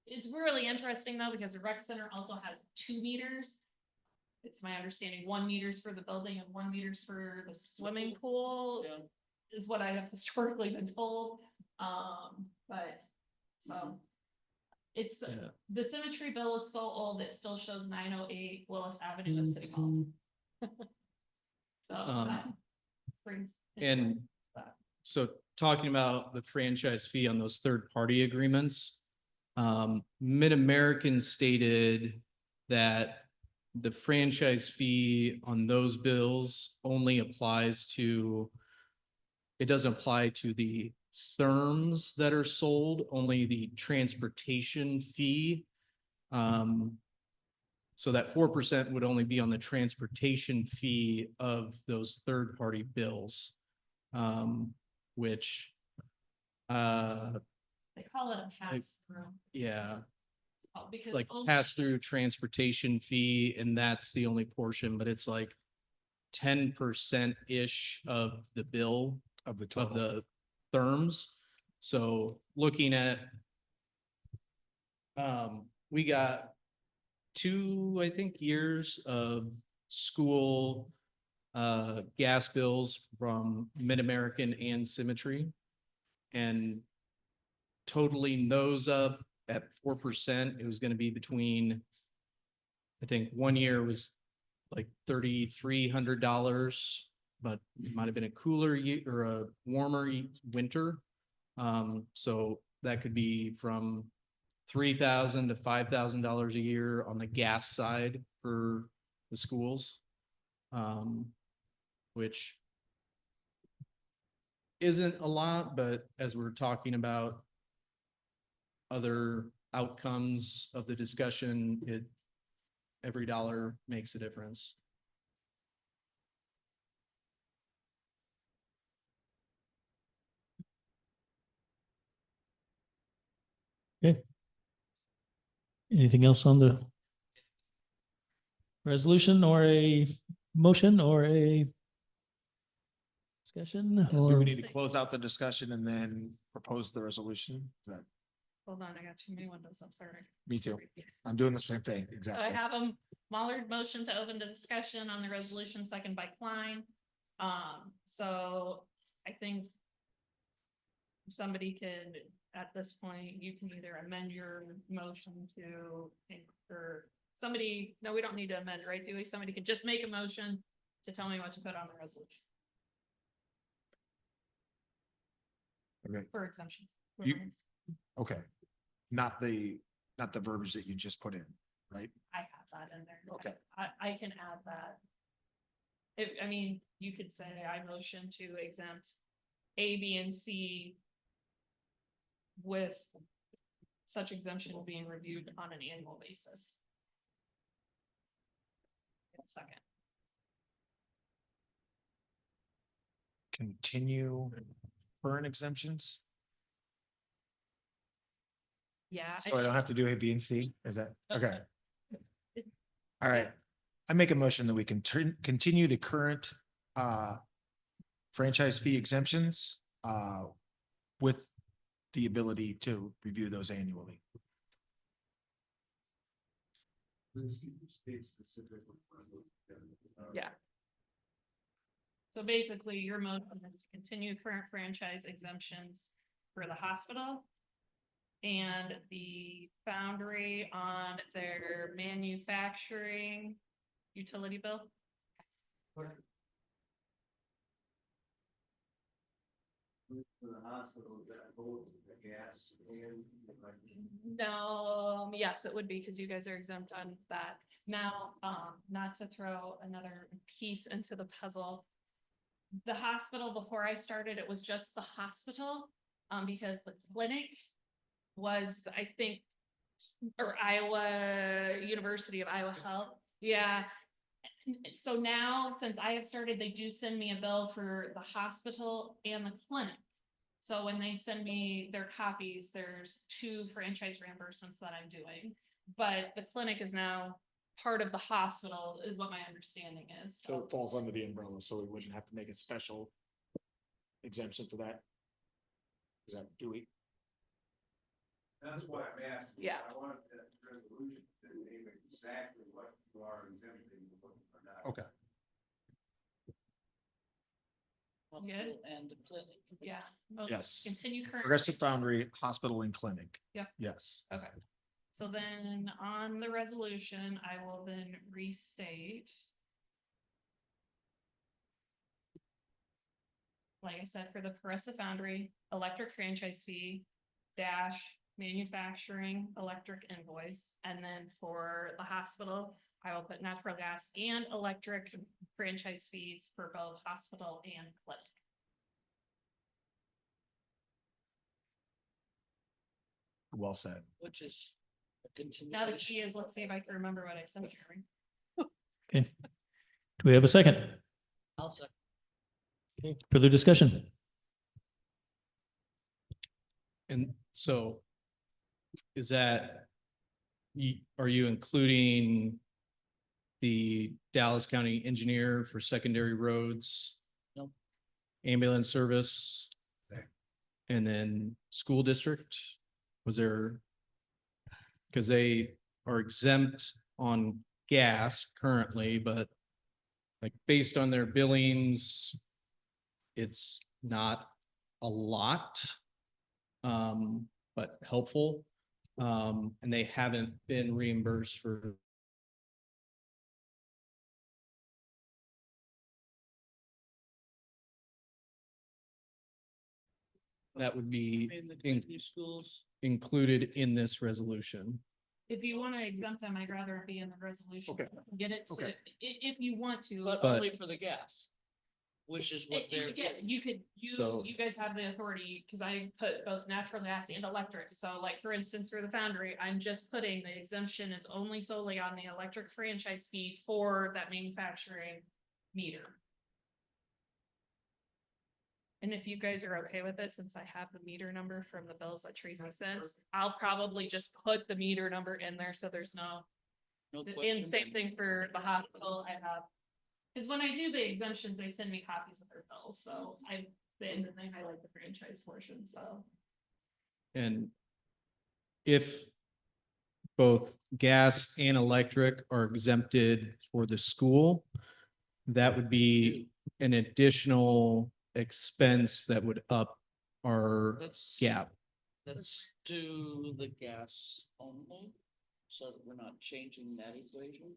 it's really interesting though, because the rec center also has 2 meters. It's my understanding 1 meters for the building and 1 meters for the swimming pool. Yeah. Is what I have historically been told. But so it's the Symmetry bill is so old, it still shows 908 Willis Avenue as City Hall. So that brings. And so talking about the franchise fee on those third-party agreements, Mid-American stated that the franchise fee on those bills only applies to, it doesn't apply to the therms that are sold, only the transportation fee. So that 4% would only be on the transportation fee of those third-party bills, which They call it a pass through. yeah, Because like pass-through transportation fee, and that's the only portion, but it's like 10%-ish of the bill Of the of total. the therms. So looking at, we got 2, I think, years of school gas bills from Mid-American and Symmetry. And totaling those up at 4%, it was gonna be between, I think 1 year was like $3,300, but it might have been a cooler year or a warmer winter. So that could be from $3,000 to $5,000 a year on the gas side for the schools. Which isn't a lot, but as we're talking about other outcomes of the discussion, every dollar makes a difference. Anything else on the resolution or a motion or a discussion Do or? we need to close out the discussion and then propose the resolution? Is that, Hold on, I got too many windows, I'm sorry. me too. I'm doing the same thing, So I exactly. have a Mullard motion to open the discussion on the resolution, second by Klein. So I think somebody could, at this point, you can either amend your motion to, or somebody, no, we don't need to amend, right, Dewey? Somebody could just make a motion to tell me what to put on the resolution. Okay. For exemptions. You- Okay, not the verbiage that you just put in, right? I have that in there. Okay. I can add that. If, I mean, you could say I motion to exempt A, B, and C with such exemptions being reviewed on an annual basis. In a second. Continue current exemptions, Yeah. so I don't have to do A, B, and C, is that, okay? It- All right, I make a motion that we can continue the current franchise fee exemptions with the ability to review those annually. Yeah. So basically, your motion is to continue current franchise exemptions for the hospital. And the Foundry on their manufacturing utility bill. For the hospital, that both the gas and. No, yes, it would be, because you guys are exempt on that. Now, not to throw another piece into the puzzle. The hospital, before I started, it was just the hospital, because the clinic was, I think, or University of Iowa Health, yeah. So now, since I have started, they do send me a bill for the hospital and the clinic. So when they send me their copies, there's 2 franchise reimbursements that I'm doing. But the clinic is now part of the hospital, is what my understanding is. So it falls under the umbrella, so we wouldn't have to make a special exemption for that. Is that, do we? That's why I'm asking. Yeah. I wanted that resolution to name exactly what you are exempting. Or not. Okay. Good. And the clinic. Yeah. Most- Yes. Continue current. Progressive Foundry, hospital and clinic. Yeah. Yes. Okay, so then on the resolution, I will then restate. Like I said, for the Progressive Foundry, electric franchise fee dash manufacturing electric invoice. And then for the hospital, I will put natural gas and electric franchise fees for both hospital and clinic. Well said. Which is a Now continuation. that she is, let's see if I can remember what I said, Jeremy. Okay. Do we have a second? I'll second. Okay, further discussion? And so is that, are you including the Dallas County engineer for secondary roads? No. Ambulance service? And then school district? Was there? Because they are exempt on gas currently, but like based on their billings, it's not a lot. But helpful. And they haven't been reimbursed for. That would be In the in- community schools. included in this resolution. If you want to exempt them, I'd rather it be in the resolution. Okay. Get it to, Okay. if you want to. But only for the gas. Which is what they're. Again, you could, So- you guys have the authority, because I put both natural gas and electric, so like, for instance, for the Foundry, I'm just putting the exemption is only solely on the electric franchise fee for that manufacturing meter. And if you guys are okay with it, since I have the meter number from the bills that Tracy sends, I'll probably just put the meter number in there, so there's no. No And question. same thing for the hospital, I have. Cause when I do the exemptions, they send me copies of their bills, so and then they highlight the franchise portion, so. And if both gas and electric are exempted for the school, that would be an additional expense that would up our Let's, gap. let's do the gas only, so that we're not changing that equation.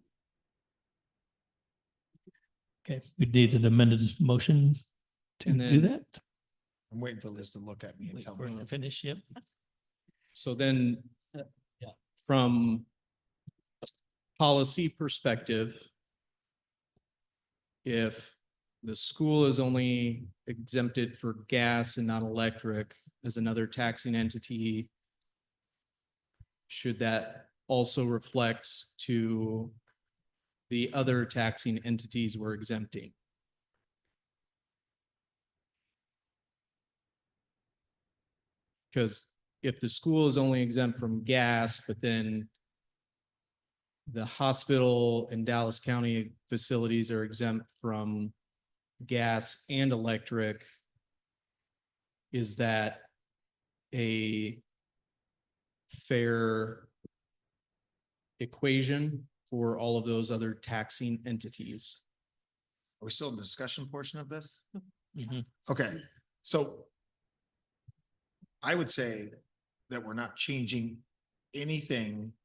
Okay, we need an amended motion to And do then- that. I'm waiting for Liz to look at me and Wait tell for her me. to finish, yep. So then, Yeah. from a policy perspective, if the school is only exempted for gas and not electric as another taxing entity, should that also reflect to the other taxing entities we're exempting? Because if the school is only exempt from gas, but then the hospital and Dallas County facilities are exempt from gas and electric, is that a fair equation for all of those other taxing entities? Are we still in the discussion portion of this? Mhm. Okay, so I would say that we're not changing anything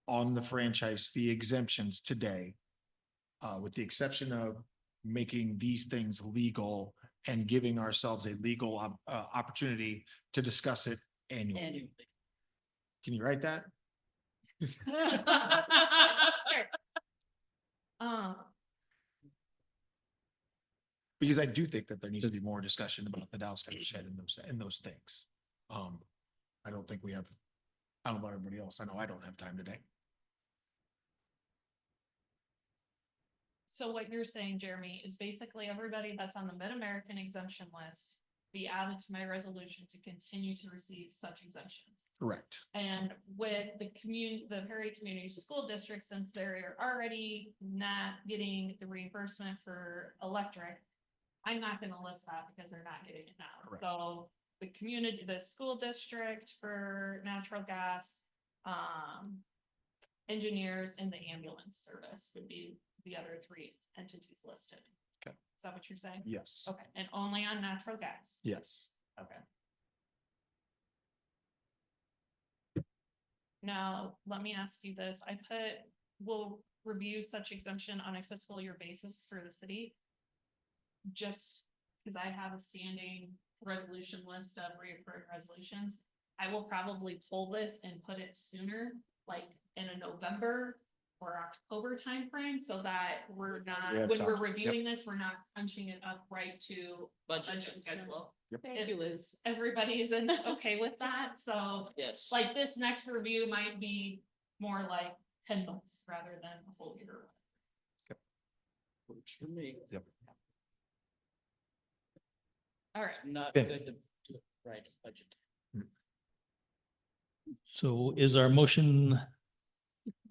on the franchise fee exemptions today. With the exception of making these things legal and giving ourselves a legal opportunity to discuss it annually. Annually. Can you write that? Sure. Because I do think that there needs to be more discussion about the Dallas County shed and those things. I don't think we have, I don't know about everybody else. I know I don't have time today. So what you're saying, Jeremy, is basically everybody that's on the Mid-American exemption list be added to my resolution to continue to receive such exemptions. Correct. And with the Perry Community School District, since they're already not getting the reimbursement for electric, I'm not gonna list that because they're not getting it now. Correct. So the school district for natural gas, engineers and the ambulance service would be the other three entities listed. Okay. Is that what you're saying? Yes, Okay, and only on natural gas? yes. Okay. Now, let me ask you this, we'll review such exemption on a fiscal year basis for the city. Just because I have a standing resolution list of reoccurring resolutions, I will probably pull this and put it sooner, like in a November or October timeframe, so that we're We not, have when time. we're Yep. reviewing this, we're not punching it up right to budget schedule. Thank you, Liz. Everybody's okay with that, so Yes. like this next review might be more like 10 months rather than a whole year. Works for me. Yep. All right, It's not Okay. good to write a budget. So is our motion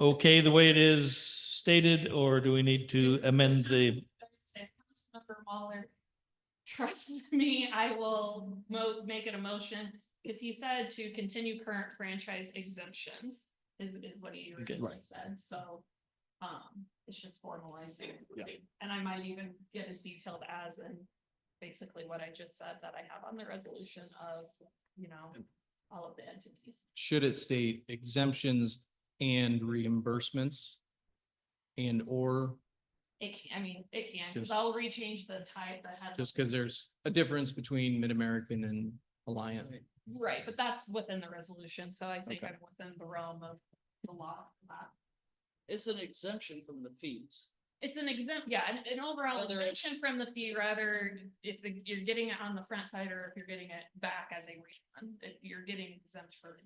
okay the way it is stated, or do we need to amend the? Councilmember Mueller, trust me, I will make it a motion, because he said to continue current franchise exemptions is what he originally right. said, so. It's just formalizing. Yeah. And I might even get as detailed as and basically what I just said that I have on the resolution of, all of the entities. Should it state exemptions and reimbursements? And or It can, it can, because Just- I'll rechange the type that had. just because there's a difference between Mid-American and Alliant? Right, but that's within the resolution, so I think Okay. I'm within the realm of the law. for that. It's an exemption from the fees. It's an an overall Whether it's- exemption from the fee, rather if you're getting it on the front side or if you're getting it back as a refund, if you're getting exempt for.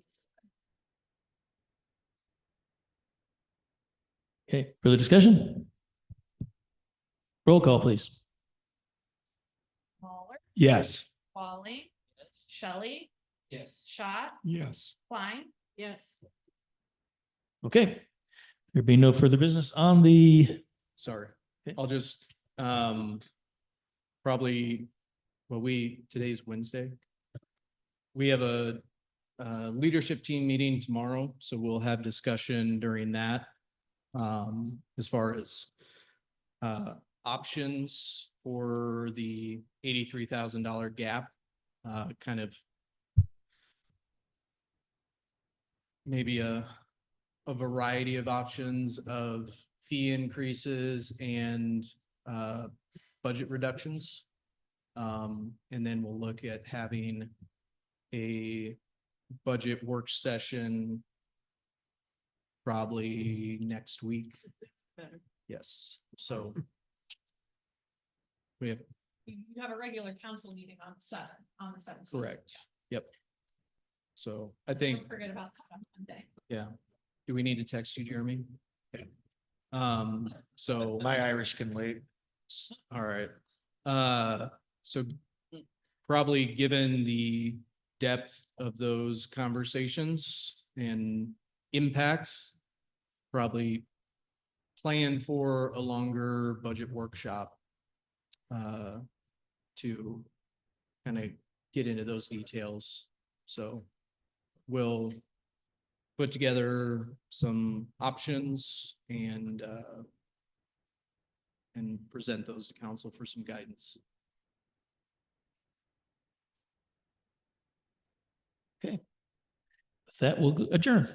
Okay, further discussion? Roll call, please. Mueller, Yes. Walling, Yes. Shelley, Yes. Schott, Yes. Klein. Yes. Okay. There being no further business on the, Sorry, Okay. I'll just, probably, well, today's Wednesday. We have a leadership team meeting tomorrow, so we'll have discussion during that. As far as options for the $83,000 gap, kind of maybe a variety of options of fee increases and budget reductions. And then we'll look at having a budget work session probably next week. Yes, so we have, You have a regular council meeting on the 17th. correct, yep. So I think, Don't forget about that on Monday. yeah. Do we need to text you, Jeremy? Okay. So. My Irish can wait. All right. So probably given the depth of those conversations and impacts, probably plan for a longer budget workshop to kind of get into those details. So we'll put together some options and present those to council for some guidance. okay. With that, we'll adjourn.